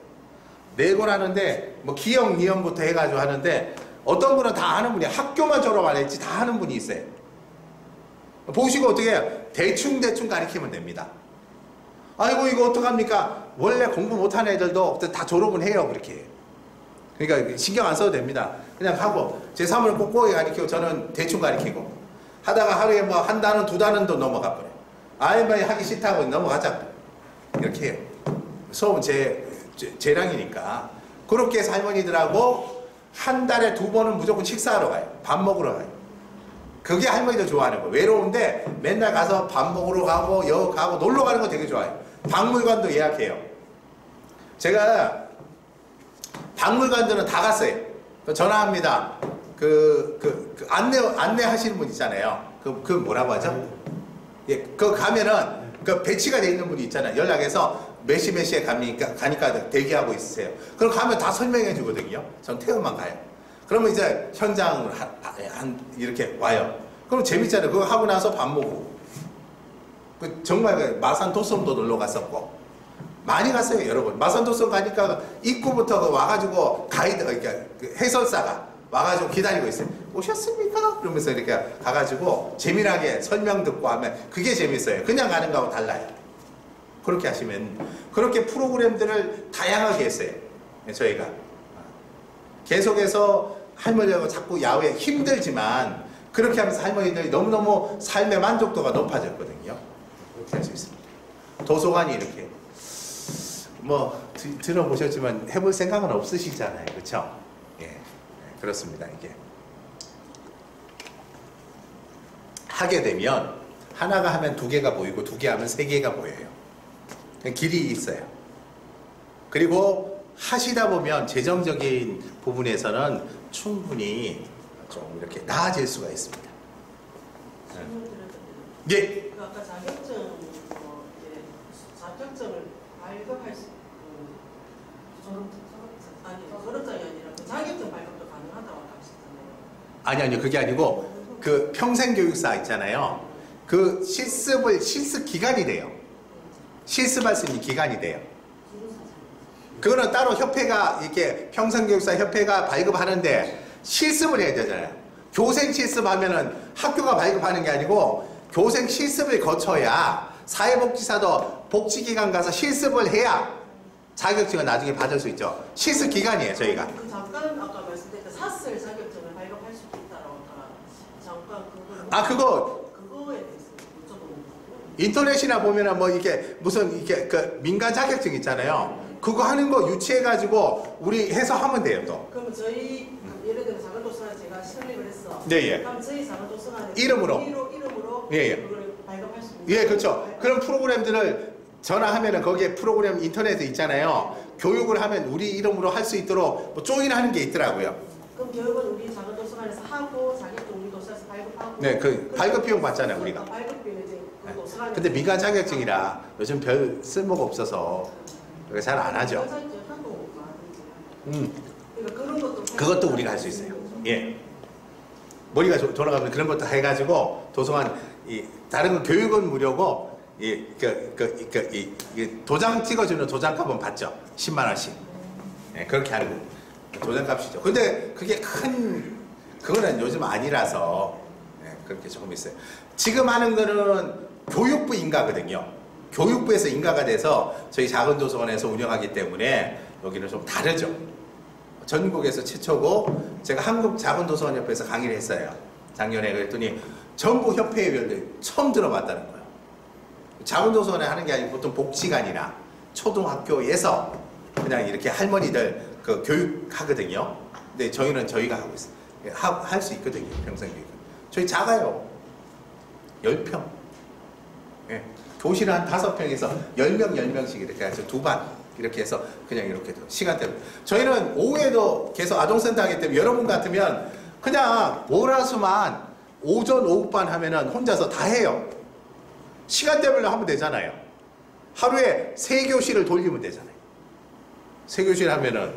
4권 하는데 뭐 기억, 니언부터 해가지고 하는데 어떤 분은 다 하는 분이 학교만 졸업 안 했지 다 하는 분이 있어요. 보시고 어떻게 해요? 대충 가르치면 됩니다. 아이고 이거 어떡합니까? 원래 공부 못하는 애들도 다 졸업은 해요. 그렇게. 그러니까 신경 안 써도 됩니다. 그냥 하고 제3을 꼼꼼히 가르치고 저는 대충 가르치고 하다가 하루에 뭐 한 단원 두 단원도 넘어가 버려요. 아이만 하기 싫다고 넘어가자. 이렇게 해요. 수업은 제랑이니까. 그렇게 해서 할머니들하고 한 달에 2번은 무조건 식사하러 가요. 밥 먹으러 가요. 그게 할머니들 좋아하는 거예요. 외로운데 맨날 가서 밥 먹으러 가고 여기 가고 놀러 가는 거 되게 좋아해요. 박물관도 예약해요. 제가 박물관들은 다 갔어요. 전화합니다. 안내 하시는 분 있잖아요. 그 뭐라고 하죠? 예, 그 가면은 그 배치가 돼 있는 분이 있잖아요. 연락해서 몇 시에 가니까 대기하고 있으세요. 그럼 가면 다 설명해 주거든요. 전 퇴원만 가요. 그러면 이제 현장을 이렇게 와요. 그럼 재밌잖아요. 그거 하고 나서 밥 먹고. 정말 마산 도섬도 놀러 갔었고. 많이 갔어요, 여러분. 마산 도섬 가니까 입구부터 와가지고 가이드, 그러니까 해설사가 와가지고 기다리고 있어요. 오셨습니까? 그러면서 이렇게 가가지고 재미나게 설명 듣고 하면 그게 재밌어요. 그냥 가는 거하고 달라요. 그렇게 하시면, 그렇게 프로그램들을 다양하게 했어요. 저희가. 계속해서 할머니하고 자꾸 야외 힘들지만 그렇게 하면서 할머니들이 너무너무 삶의 만족도가 높아졌거든요. 그렇게 할 수 있습니다. 도서관이 이렇게 뭐 들어보셨지만 해볼 생각은 없으시잖아요. 그렇죠? 예, 그렇습니다. 이게 하게 되면 하나가 하면 2개가 보이고 2개 하면 3개가 보여요. 길이 있어요. 그리고 하시다 보면 재정적인 부분에서는 충분히 좀 이렇게 나아질 수가 있습니다. 질문 드렸던데. 예. 그 아까 자격증을 발급할 수 졸업장이 아니라 그 자격증 발급도 가능하다고 하시잖아요. 아니요. 그게 아니고 그 평생교육사 있잖아요. 그 실습 기간이 돼요. 실습할 수 있는 기간이 돼요. 그거는 따로 협회가 이렇게 평생교육사 협회가 발급하는데 실습을 해야 되잖아요. 교생 실습하면은 학교가 발급하는 게 아니고 교생 실습을 거쳐야 사회복지사도 복지기관 가서 실습을 해야 자격증을 나중에 받을 수 있죠. 실습 기간이에요, 저희가. 그 잠깐 아까 말씀드린 사슬 자격증을 발급할 수 있다라고 아까 잠깐 그거에 대해서 여쭤보는 인터넷이나 보면은 뭐 이게 무슨 이게 그 민간 자격증 있잖아요. 그거 하는 거 유치해가지고 우리 해서 하면 돼요, 또. 그러면 저희 예를 들어 작은도서관 제가 설립을 했어. 네, 예. 그럼 저희 작은도서관에 이름으로. 예, 예. 그걸 발급할 수 있는. 예, 그렇죠. 그런 프로그램들을 전화하면은 거기에 프로그램 인터넷에 있잖아요. 교육을 하면 우리 이름으로 할 수 있도록 뭐 조인하는 게 있더라고요. 그럼 교육은 우리 작은도서관에서 하고 자격증 우리 도서에서 발급하고. 네, 그 발급 비용 받잖아요, 우리가. 발급 비용 이제 그 도서관에. 근데 민간 자격증이라 요즘 별 쓸모가 없어서 잘 안 하죠. 그러니까 그런 것도. 그것도 우리가 할 수 있어요. 예. 머리가 돌아가면 그런 것도 해가지고 도서관 다른 건 교육은 무료고 도장 찍어주는 도장값은 받죠. 10만 원씩. 예, 그렇게 하는 도장값이죠. 근데 그게 그거는 요즘 아니라서 그렇게 조금 있어요. 지금 하는 거는 교육부 인가거든요. 교육부에서 인가가 돼서 저희 작은 도서관에서 운영하기 때문에 여기는 좀 다르죠. 전국에서 최초고 제가 한국 작은도서관협회에서 강의를 했어요. 작년에. 그랬더니 전국 협회의원들 처음 들어봤다는 거예요. 작은도서관에 하는 게 아니고 보통 복지관이나 초등학교에서 그냥 이렇게 할머니들 그 교육하거든요. 근데 저희는 저희가 하고 있어요. 할 수 있거든요. 평생교육. 저희 작아요. 10평. 예. 교실 한 5평에서 10명, 10명씩 이렇게 해서 2반. 이렇게 해서 그냥 이렇게 시간대로. 저희는 오후에도 계속 아동센터 하기 때문에 여러분 같으면 그냥 월화수만 오전 오후반 하면은 혼자서 다 해요. 시간대별로 하면 되잖아요. 하루에 3교시를 돌리면 되잖아요. 3교시를 하면은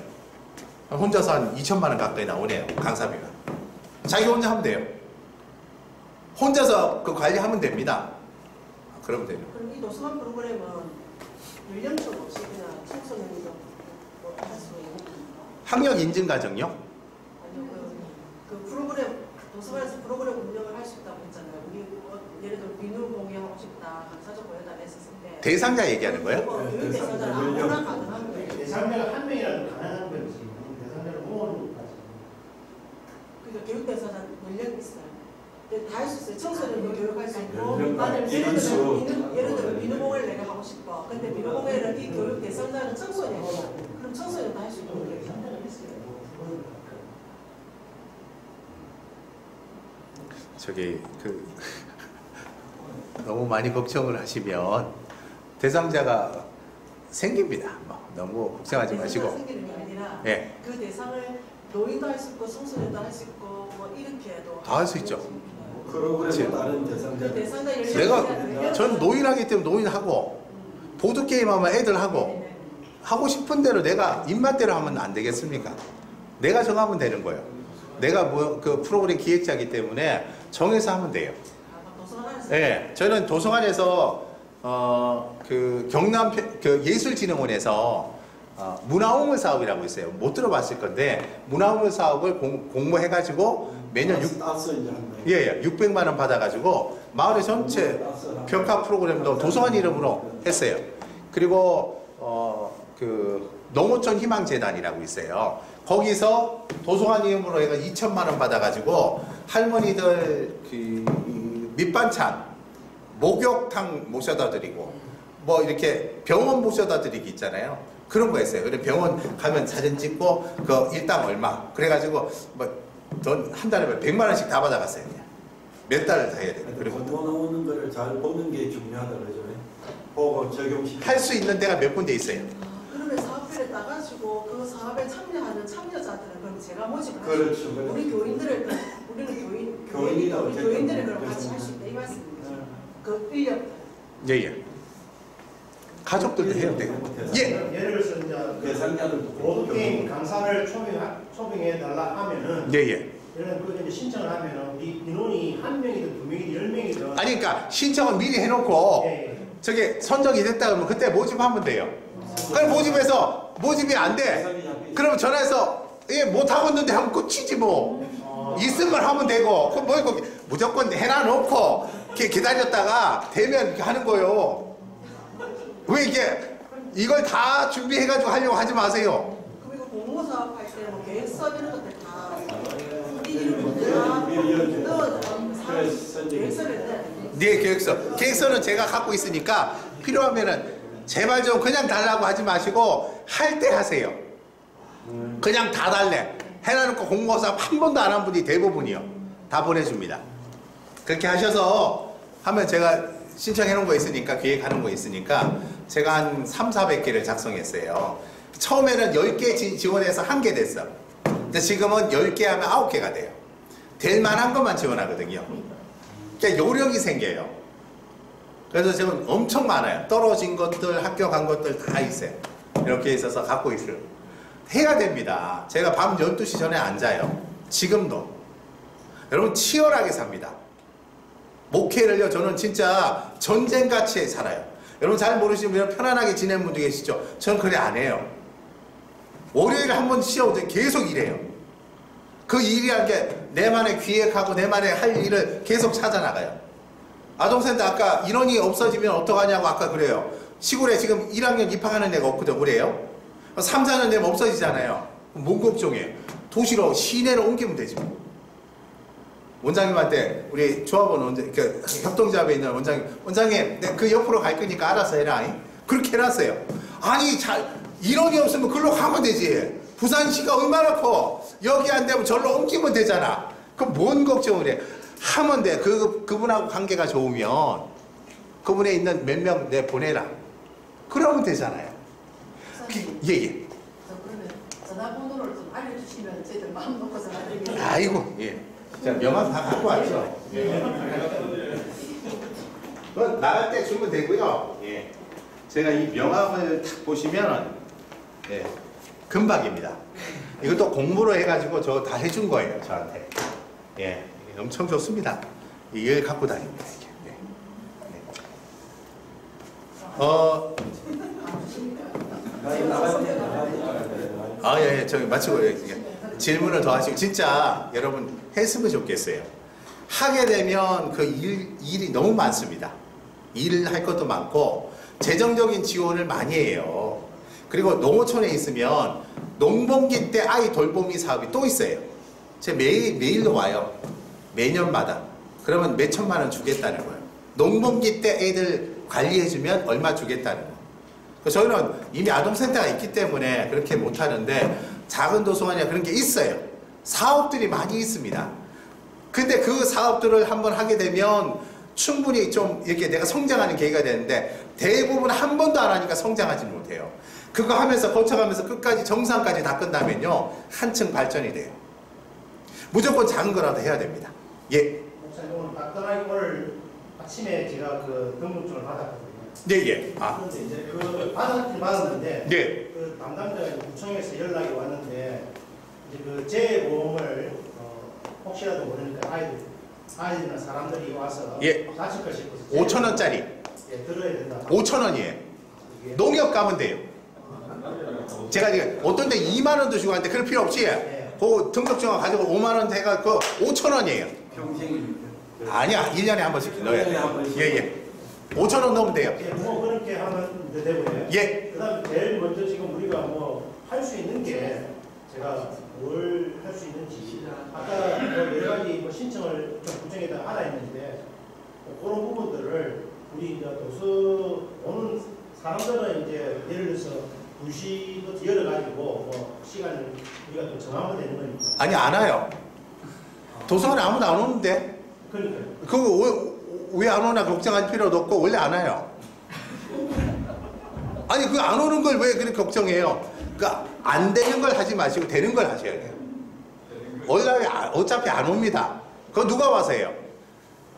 혼자서 한 2천만 원 가까이 나오네요. 강사비가. 자기 혼자 하면 돼요. 혼자서 그 관리하면 됩니다. 그러면 돼요. 그럼 이 도서관 프로그램은 연령층 없이 그냥 청소년이도 할 수 있는 건가요? 학력 인증 과정요? 아니요, 그 프로그램, 도서관에서 프로그램 운영을 할 수 있다고 했잖아요. 우리 예를 들어 비누 공유하고 싶다, 강사적 보여달라 했었을 때 대상자 얘기하는 거예요? 교육 대상자는 아무나 가능한 거예요. 대상자가 한 명이라도 가능한 건지 대상자를 모으는 것까지. 그러니까 교육 대상자 연령이 있어요. 다 할 수 있어요. 청소년도 교육할 수 있고, 연령과 예를 인수. 들어 비누공예를 내가 하고 싶어. 근데 비누공예를 이 교육 대상자는 청소년이야. 그럼 청소년도 할 수 있는 거예요. 대상자가 있어요. 저기 너무 많이 걱정을 하시면 대상자가 생깁니다. 뭐 너무 걱정하지 마시고. 생기는 게 아니라 예. 그 대상을 노인도 할 수 있고 청소년도 할 수 있고 뭐 이렇게 해도 다 할 수 있죠. 프로그램에 따른 그 대상자. 대상자 내가 전 노인하기 때문에 노인하고 보드 게임 하면 애들 하고 하고 싶은 대로 내가 입맛대로 하면 안 되겠습니까? 내가 정하면 되는 거예요. 내가 뭐 그 프로그램 기획자이기 때문에 정해서 하면 돼요. 도서관에서 네, 저는 도서관에서 그 경남 그 예술진흥원에서 문화홍을 사업이라고 있어요. 못 들어봤을 건데 문화홍을 사업을 공모해가지고 매년 따서 이제 한 거예요. 예, 600만 원 받아가지고 마을의 전체 벽화 프로그램도 도서관 이름으로 했어요. 그리고 그 농어촌 희망재단이라고 있어요. 거기서 도서관 이름으로 해가 2천만 원 받아가지고 할머니들 그 밑반찬 목욕탕 모셔다 드리고 뭐 이렇게 병원 모셔다 드리기 있잖아요. 그런 거 했어요. 그래 병원 가면 사진 찍고 그 일당 얼마 그래가지고 뭐 돈 한 달에 100만 원씩 다 받아갔어요. 그냥. 몇 달을 다 해야 돼요. 그리고 공모 나오는 거를 잘 보는 게 중요하다 그러죠. 보고 적용시키고. 할 수 있는 데가 몇 군데 있어요. 그러면 사업비를 따가지고 그 사업에 참여하는 참여자들은 그럼 제가 모집을 그렇죠. 하시고 우리 교인들을 우리는 교인이라고 우리 교인들을 그럼 어쨌든 같이 할 수 있다 이 말씀이죠. 그 인력 예예. 가족들도 해야 돼요. 예. 예를 들어서 이제 대상자들도 보드 게임 강사를 초빙해 달라 하면은 예예. 예를 들어 이제 신청을 하면은 이 인원이 한 명이든 두 명이든 10명이든 아니 그러니까 신청을 미리 해놓고 예. 저게 선정이 됐다 그러면 그때 모집하면 돼요. 그럼 모집해서 모집이 안 돼. 그러면 전화해서 예 못하고 있는데 하면 끝이지 뭐. 있으면 하면 되고 그럼 뭐 이거 무조건 해놔놓고 이렇게 기다렸다가 되면 이렇게 하는 거예요. 왜 이게 이걸 다 준비해가지고 하려고 하지 마세요. 그럼 이거 공모 사업 할 때는 뭐 계획서 이런 것들 다 우리 이름을 다 넣어서 계획서를 내야 돼요. 네 계획서는 제가 갖고 있으니까 필요하면은 제발 좀 그냥 달라고 하지 마시고 할 때 하세요. 그냥 다 달래 해놔놓고 공모사 한 번도 안 한 분이 대부분이요. 다 보내줍니다. 그렇게 하셔서 하면 제가 신청해 놓은 거 있으니까 기획하는 거 있으니까 제가 한 3,400개를 작성했어요. 처음에는 10개 지원해서 1개 됐어. 근데 지금은 10개 하면 9개가 돼요. 될 만한 것만 지원하거든요. 그러니까 요령이 생겨요. 그래서 지금 엄청 많아요. 떨어진 것들, 합격한 것들 다 있어요. 이렇게 있어서 갖고 있어요. 해야 됩니다. 제가 밤 12시 전에 안 자요. 지금도. 여러분 치열하게 삽니다. 목회를요 저는 진짜 전쟁같이 살아요. 여러분 잘 모르시면 편안하게 지내는 분도 계시죠. 저는 그래 안 해요. 월요일에 한 번 쉬어도 계속 일해요. 그 일이란 게 내만의 기획하고 내만의 할 일을 계속 찾아나가요. 아동센터 아까 인원이 없어지면 어떡하냐고 아까 그래요. 시골에 지금 1학년 입학하는 애가 없거든 그래요. 3, 4년 되면 없어지잖아요. 뭔 걱정이에요. 도시로 시내로 옮기면 되지 뭐. 원장님한테 우리 조합원 원장, 그 협동조합에 있는 원장님 그 옆으로 갈 거니까 알아서 해라. 그렇게 해놨어요. 아니 인원이 없으면 글로 가면 되지. 부산시가 얼마나 커. 여기 안 되면 절로 옮기면 되잖아. 그럼 뭔 걱정을 해. 하면 돼. 그분하고 관계가 좋으면 그분에 있는 몇 명 내 보내라. 그러면 되잖아요. 예. 저 그러면 전화번호를 좀 알려주시면 저희들 마음 놓고 전화드리겠습니다. 아이고, 예. 자, 명함 다 갖고 왔죠? 예. 그건 나갈 때 주면 되고요. 예. 제가 이 명함을 딱 보시면, 예. 금박입니다. 이것도 공부로 해가지고 저 다 해준 거예요, 저한테. 예. 엄청 좋습니다. 이걸 갖고 다닙니다, 이게. 예. 예, 저기 마치고 질문을 더 하시고 진짜 여러분 했으면 좋겠어요. 하게 되면 그 일이 너무 많습니다. 일을 할 것도 많고 재정적인 지원을 많이 해요. 그리고 농어촌에 있으면 농번기 때 아이 돌보미 사업이 또 있어요. 제 매일도 와요. 매년마다. 그러면 몇 천만 원 주겠다는 거예요. 농번기 때 애들 관리해주면 얼마 주겠다는 거예요. 저희는 이미 아동센터가 있기 때문에 그렇게 못하는데 작은 도서관이나 그런 게 있어요. 사업들이 많이 있습니다. 근데 그 사업들을 한번 하게 되면 충분히 좀 이렇게 내가 성장하는 계기가 되는데 대부분 한 번도 안 하니까 성장하지 못해요. 그거 하면서 거쳐가면서 끝까지 정상까지 다 끝나면요 한층 발전이 돼요. 무조건 작은 거라도 해야 됩니다. 예. 목사님 오늘 간단하게 오늘 아침에 제가 그 등록증을 받았거든요. 예. 그런데 이제 그 받았는데 예. 그 담당자가 구청에서 연락이 왔는데 이제 그 재보험을 혹시라도 모르니까 아이들이나 사람들이 와서 예. 다칠까 싶어서 5,000원짜리. 예, 들어야 된다. 5,000원이에요. 농협 가면 돼요. 제가 지금 어떤 데 2만 원도 주고 하는데 그럴 필요 없이 그 등록증을 가지고 5만 원 해가 그 5,000원이에요. 평생입니까? 아니야. 1년에 한 번씩 넣어야 돼요. 예. 5,000원 넣으면 돼요. 예, 뭐 그렇게 하면 되고요. 예. 그다음에 제일 먼저 지금 우리가 뭐 할 수 있는 게 제가 뭘 할 수 있는지 아까 뭐 여러 가지 뭐 신청을 좀 구청에다 알아했는데 그런 부분들을 우리 이제 도서 오는 사람들은 이제 예를 들어서 2시부터 열어가지고 뭐 시간을 우리가 또 정하면 되는 거니까. 아니 안 와요. 도서관에 아무도 안 오는데. 그러니까요. 그거 왜 안 오나 걱정할 필요도 없고 원래 안 와요. 아니 그 안 오는 걸 왜 그렇게 걱정해요? 그러니까 안 되는 걸 하지 마시고 되는 걸 하셔야 돼요. 어차피 안 옵니다. 그거 누가 와서 해요?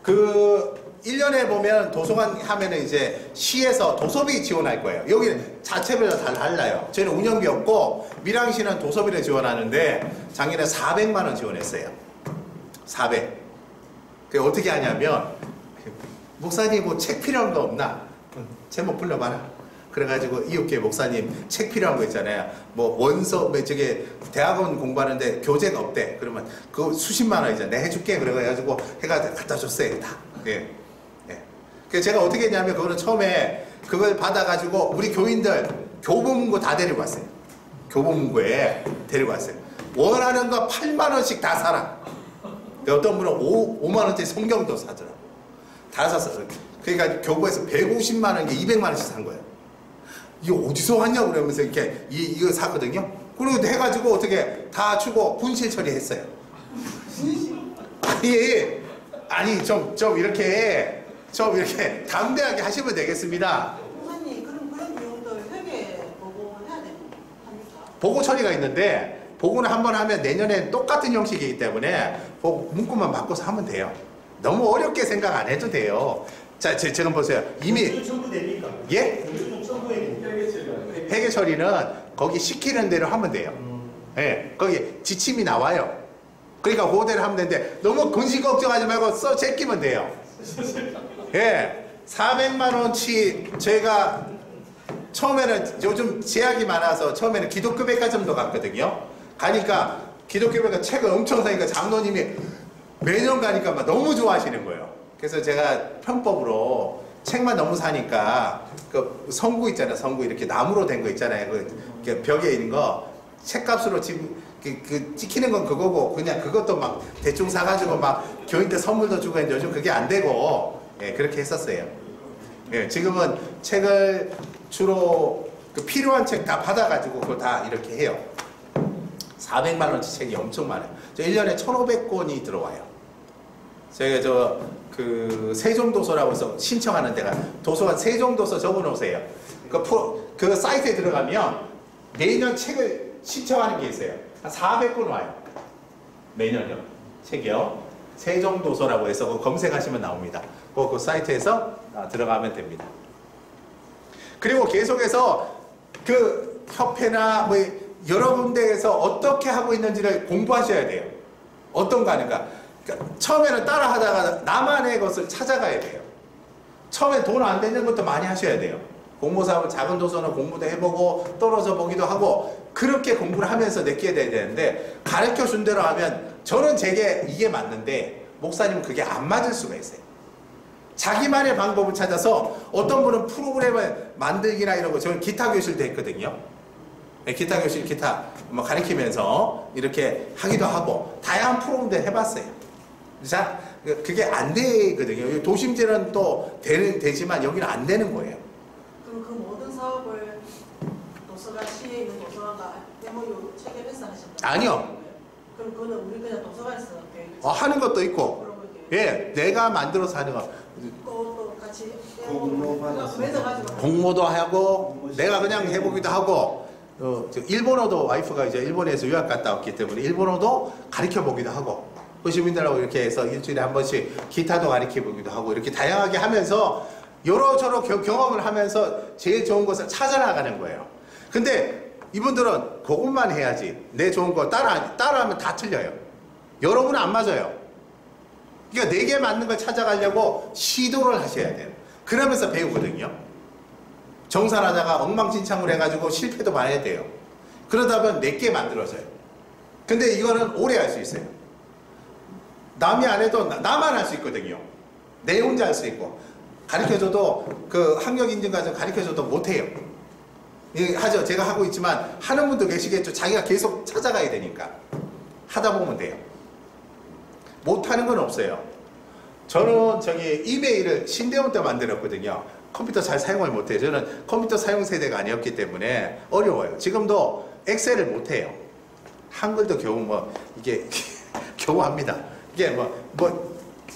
그 1년에 보면 도서관 하면은 이제 시에서 도서비 지원할 거예요. 여기는 자체별로 다 달라요. 저희는 운영비 없고 밀양시는 도서비를 지원하는데 작년에 400만 원 지원했어요. 400. 그 어떻게 하냐면 목사님 뭐 책 필요한 거 없나? 제목 불러봐라. 그래가지고 이웃계 목사님 책 필요한 거 있잖아요. 뭐 원서 뭐 저게 대학원 공부하는데 교재가 없대. 그러면 그 수십만 원이잖아. 내가 해줄게. 그래가지고 해가 갖다 줬어요. 다. 예. 그래서 제가 어떻게 했냐면 그거는 처음에 그걸 받아가지고 우리 교인들 교보문고 다 데리고 왔어요. 교보문고에 데리고 왔어요. 원하는 거 8만 원씩 다 사라. 어떤 분은 5만 원짜리 성경도 사더라고. 다 샀어요. 그러니까 교보에서 150만 원에 200만 원씩 산 거예요. 이거 어디서 왔냐고 그러면서 이렇게 이거 샀거든요. 그리고 해가지고 어떻게 다 주고 분실 처리했어요. 아니 좀 이렇게 담대하게 하시면 되겠습니다. 목사님 그런 비용들 회계 보고를 해야 합니까? 보고 처리가 있는데 보고는 한번 하면 내년에 똑같은 형식이기 때문에 문구만 바꿔서 하면 돼요. 너무 어렵게 생각 안 해도 돼요. 자, 지금 보세요. 이미 첨부됩니까? 예? 첨부해야 됩니까? 회계 처리는 거기 시키는 대로 하면 돼요. 예, 거기 지침이 나와요. 그러니까 그대로 하면 되는데 너무 근심 걱정하지 말고 써 제끼면 돼요. 예, 400만 원치 저희가 처음에는 요즘 제약이 많아서 처음에는 기독교 백화점도 갔거든요. 가니까 기독교 백화점 책을 엄청 사니까 장로님이 매년 가니까 막 너무 좋아하시는 거예요. 그래서 제가 편법으로 책만 너무 사니까 그 성구 있잖아요. 성구 이렇게 나무로 된 거 있잖아요. 그 벽에 있는 거 책값으로 지금 그 찍히는 건 그거고 그냥 그것도 막 대충 사가지고 막 교인들 선물도 주고 했는데 요즘 그게 안 되고 예, 그렇게 했었어요. 예, 지금은 책을 주로 그 필요한 책 다 받아가지고 그거 다 이렇게 해요. 400만 원치 책이 엄청 많아요. 저 1년에 1,500권이 들어와요. 저희가 그 세종도서라고 해서 신청하는 데가 도서관 세종도서 적어놓으세요. 그 사이트에 들어가면 매년 책을 신청하는 게 있어요. 한 400권 와요. 매년요. 책이요. 세종도서라고 해서 그거 검색하시면 나옵니다. 그 사이트에서 들어가면 됩니다. 그리고 계속해서 그 협회나 뭐 여러 군데에서 어떻게 하고 있는지를 공부하셔야 돼요. 어떤가 하는가. 그러니까 처음에는 따라 하다가 나만의 것을 찾아가야 돼요. 처음에 돈 안 되는 것도 많이 하셔야 돼요. 공모사업을 작은 도서는 공부도 해보고 떨어져 보기도 하고 그렇게 공부를 하면서 느끼게 돼야 되는데 가르쳐 준 대로 하면 저는 제게 이게 맞는데 목사님은 그게 안 맞을 수가 있어요. 자기만의 방법을 찾아서 어떤 분은 프로그램을 만들기나 이런 거 저는 기타 교실도 했거든요. 기타 교실 기타 뭐 가르치면서 이렇게 하기도 하고 다양한 프로그램도 해봤어요. 자, 그게 안 되거든요. 도심지는 또 되지만 여기는 안 되는 거예요. 그럼 그 모든 사업을 도서관 시에 있는 도서관과 MOU 체결해서 하신다고요? 아니요. 그럼 그거는 우리 그냥 도서관에서 하는 것도 있고, 예, 내가 만들어서 하는 거. 또 같이 공모 받았어요. 공모도 하고, 내가 그냥 해보기도 하고, 일본어도 와이프가 이제 일본에서 유학 갔다 왔기 때문에 일본어도 가르쳐 보기도 하고, 시민들하고 이렇게 해서 일주일에 한 번씩 기타도 가르쳐 보기도 하고, 이렇게 다양하게 하면서 여러저러 경험을 하면서 제일 좋은 것을 찾아나가는 거예요. 근데 이분들은 그것만 해야지. 내 좋은 거 따라하면 다 틀려요. 여러분은 안 맞아요. 그러니까 내게 맞는 걸 찾아가려고 시도를 하셔야 돼요. 그러면서 배우거든요. 정산하다가 엉망진창으로 해가지고 실패도 많이 해야 돼요. 그러다 보면 내게 만들어져요. 근데 이거는 오래 할 수 있어요. 남이 안 해도 나만 할 수 있거든요. 내 혼자 할 수 있고. 가르쳐줘도 그 학력인증과정 가르쳐줘도 못해요. 하죠. 제가 하고 있지만 하는 분도 계시겠죠. 자기가 계속 찾아가야 되니까. 하다 보면 돼요. 못하는 건 없어요. 저는 이메일을 신대원 때 만들었거든요. 컴퓨터 잘 사용을 못해요. 저는 컴퓨터 사용 세대가 아니었기 때문에 어려워요. 지금도 엑셀을 못해요. 한글도 겨우 이게 겨우 합니다. 이게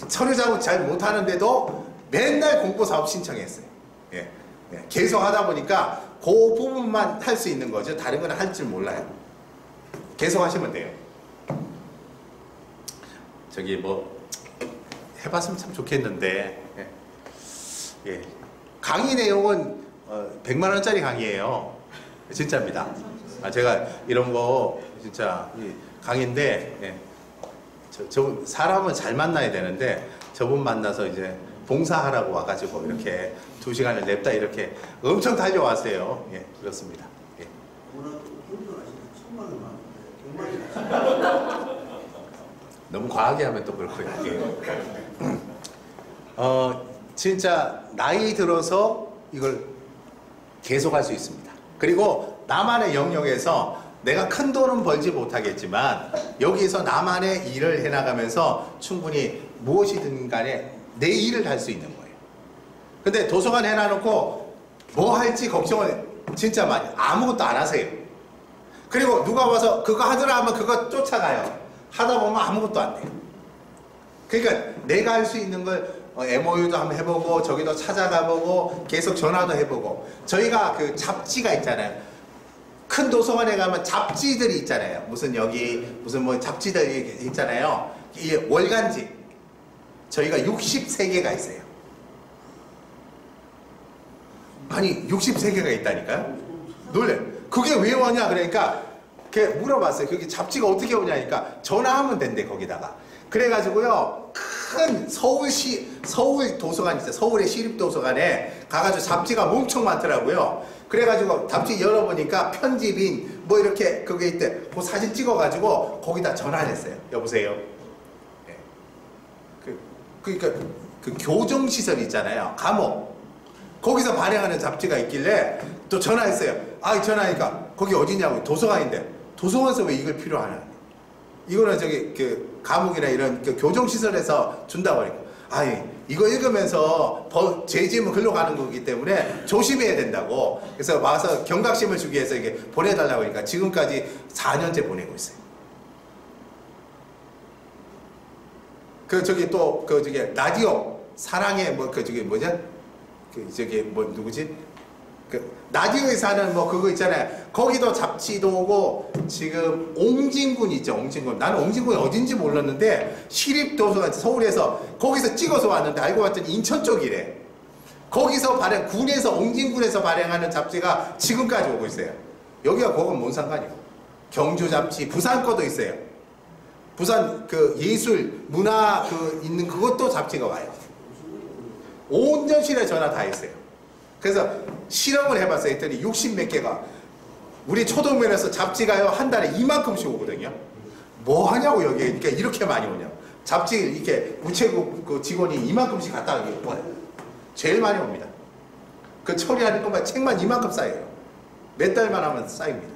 서류 작업 잘 못하는데도 맨날 공모사업 신청했어요. 예. 계속 하다 보니까 그 부분만 할 수 있는 거죠. 다른 건 할 줄 몰라요. 계속 하시면 돼요. 해봤으면 참 좋겠는데. 예. 강의 내용은 100만 원짜리 강의예요. 진짜입니다. 제가 이런 거 진짜 강의인데, 예. 사람은 잘 만나야 되는데 저분 만나서 이제 봉사하라고 와가지고 이렇게 2시간을 냅다 이렇게 엄청 달려왔어요. 예, 그렇습니다. 예. 너무 과하게 하면 또 그렇고요. 예. 진짜 나이 들어서 이걸 계속할 수 있습니다. 그리고 나만의 영역에서 내가 큰 돈은 벌지 못하겠지만 여기서 나만의 일을 해나가면서 충분히 무엇이든 간에 내 일을 할 수 있는 거예요. 근데 도서관 해놔놓고 뭐 할지 걱정을 진짜 많이 아무것도 안 하세요. 그리고 누가 와서 그거 하더라 하면 그거 쫓아가요. 하다 보면 아무것도 안 돼요. 그러니까 내가 할 수 있는 걸 MOU도 한번 해보고 저기도 찾아가보고 계속 전화도 해보고 저희가 그 잡지가 있잖아요. 큰 도서관에 가면 잡지들이 있잖아요. 무슨 잡지들이 있잖아요. 이게 월간지. 저희가 63개가 있어요. 아니 63개가 있다니까요. 놀래. 그게 왜 오냐 그러니까 물어봤어요. 그게 잡지가 어떻게 오냐니까 전화하면 된대 거기다가. 그래가지고요 큰 서울 도서관 있어요. 서울의 시립도서관에 가가지고 잡지가 엄청 많더라고요. 그래가지고 잡지 열어보니까 편집인 이렇게 그게 있대. 그 사진 찍어가지고 거기다 전화를 했어요. 여보세요. 네. 그러니까 그 교정시설 있잖아요. 감옥. 거기서 발행하는 잡지가 있길래 또 전화했어요. 전화하니까 거기 어디냐고. 도서관인데 도서관에서 왜 이걸 필요하냐. 이거는 그 감옥이나 이런 그 교정시설에서 준다고 하니까 이거 읽으면서 죄지으면 글로 가는 거기 때문에 조심해야 된다고. 그래서 와서 경각심을 주기 위해서 이게 보내달라고 하니까 지금까지 4년째 보내고 있어요. 라디오 사랑의 누구지? 라디오에서 하는 뭐 그거 있잖아요. 거기도 잡지도 오고 지금 옹진군 있죠. 옹진군. 나는 옹진군이 어딘지 몰랐는데 시립도서관 서울에서 거기서 찍어서 왔는데 알고 봤더니 인천 쪽이래. 거기서 발행 군에서 옹진군에서 발행하는 잡지가 지금까지 오고 있어요. 여기가 그건 뭔 상관이고. 경주 잡지 부산 거도 있어요. 부산 그 예술 문화 그 있는 그것도 잡지가 와요. 온 전실에 전화 다 했어요. 그래서 실험을 해봤어요. 했더니 60몇 개가 우리 초동면에서 잡지가요 한 달에 이만큼씩 오거든요. 뭐 하냐고 여기 그러니까 이렇게 많이 오냐. 잡지 이렇게 우체국 그 직원이 이만큼씩 갖다 와요. 제일 많이 옵니다. 그 처리하는 것만 책만 이만큼 쌓여요. 몇 달만 하면 쌓입니다.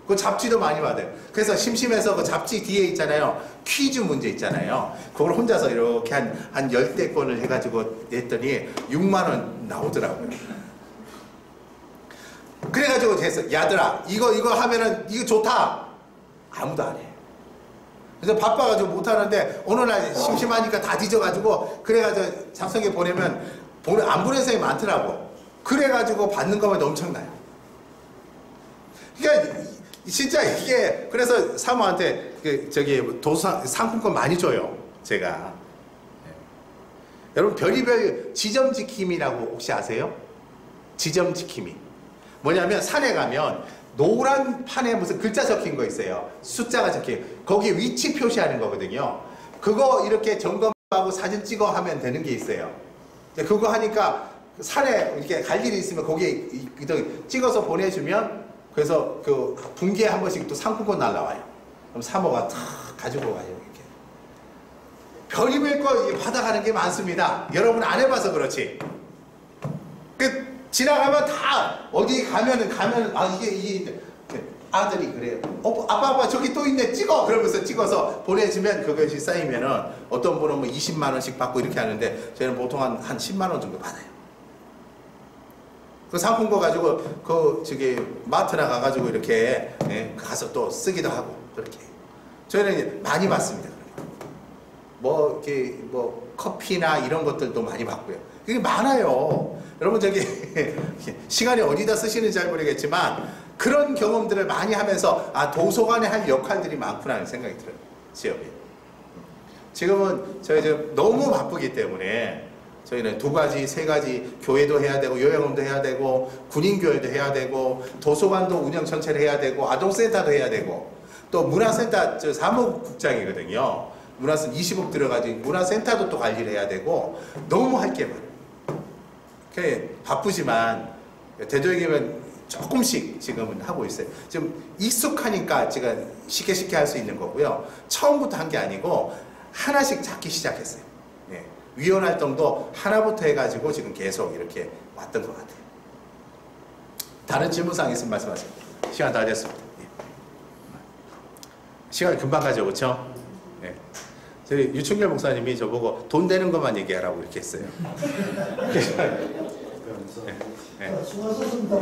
그 잡지도 많이 받아요. 그래서 심심해서 그 잡지 뒤에 있잖아요. 퀴즈 문제 있잖아요. 그걸 혼자서 이렇게 한 10대 권을 해가지고 냈더니 6만 원 나오더라고요. 그래가지고 됐어. 야들아, 이거 하면은 이거 좋다. 아무도 안 해. 그래서 바빠가지고 못하는데 어느 날 심심하니까 다 뒤져가지고 그래가지고 작성해 보내면 안 보낸 사람이 많더라고. 그래가지고 받는 것만 엄청나요. 그러니까 진짜 이게 그래서 사모한테 저기 도서 상품권 많이 줘요. 제가. 네. 여러분 별의별 지점 지킴이라고 혹시 아세요? 지점 지킴이. 뭐냐면 산에 가면 노란 판에 무슨 글자 적힌 거 있어요. 숫자가 적힌 거기 위치 표시하는 거거든요. 그거 이렇게 점검하고 사진 찍어 하면 되는 게 있어요. 그거 하니까 산에 이렇게 갈 일이 있으면 거기에 찍어서 보내주면 그래서 그 분기에 한 번씩 또 상품권 날라와요. 그럼 사모가 탁 가지고 가요. 이렇게 별의별 거 받아가는 게 많습니다. 여러분 안 해봐서 그렇지. 지나가면 다 어디 가면은 아 이게 아들이 그래요. 아빠 저기 또 있네 찍어 그러면서 찍어서 보내주면 그것이 쌓이면은 어떤 분은 뭐 20만 원씩 받고 이렇게 하는데 저희는 보통 한 10만 원 정도 받아요. 그 상품권 가지고 그 저기 마트나 가가지고 이렇게 가서 또 쓰기도 하고 그렇게 저희는 많이 받습니다. 뭐 이렇게 뭐 커피나 이런 것들도 많이 받고요. 그게 많아요. 여러분 저기 시간이 어디다 쓰시는지 잘 모르겠지만 그런 경험들을 많이 하면서 아 도서관에 할 역할들이 많구나 하는 생각이 들어요. 지역에. 지금은 저희 지금 너무 바쁘기 때문에 저희는 2가지, 3가지 교회도 해야 되고 요양원도 해야 되고 군인교회도 해야 되고 도서관도 운영 전체를 해야 되고 아동센터도 해야 되고 또 문화센터 저 사무국장이거든요. 문화센터 20억 들어가지고 문화센터도 또 관리를 해야 되고 너무 할 게 많아요. 바쁘지만 대도에게는 조금씩 지금은 하고 있어요. 지금 익숙하니까 제가 쉽게 할 수 있는 거고요. 처음부터 한 게 아니고 하나씩 잡기 시작했어요. 네. 위원 활동도 하나부터 해가지고 지금 계속 이렇게 왔던 것 같아요. 다른 질문사항 있으면 말씀하세요. 시간 다 됐습니다. 네. 시간이 금방 가죠, 그렇죠? 네. 저희 유충렬 목사님이 저보고 돈 되는 것만 얘기하라고 이렇게 했어요. 네. 네. 수고하셨습니다.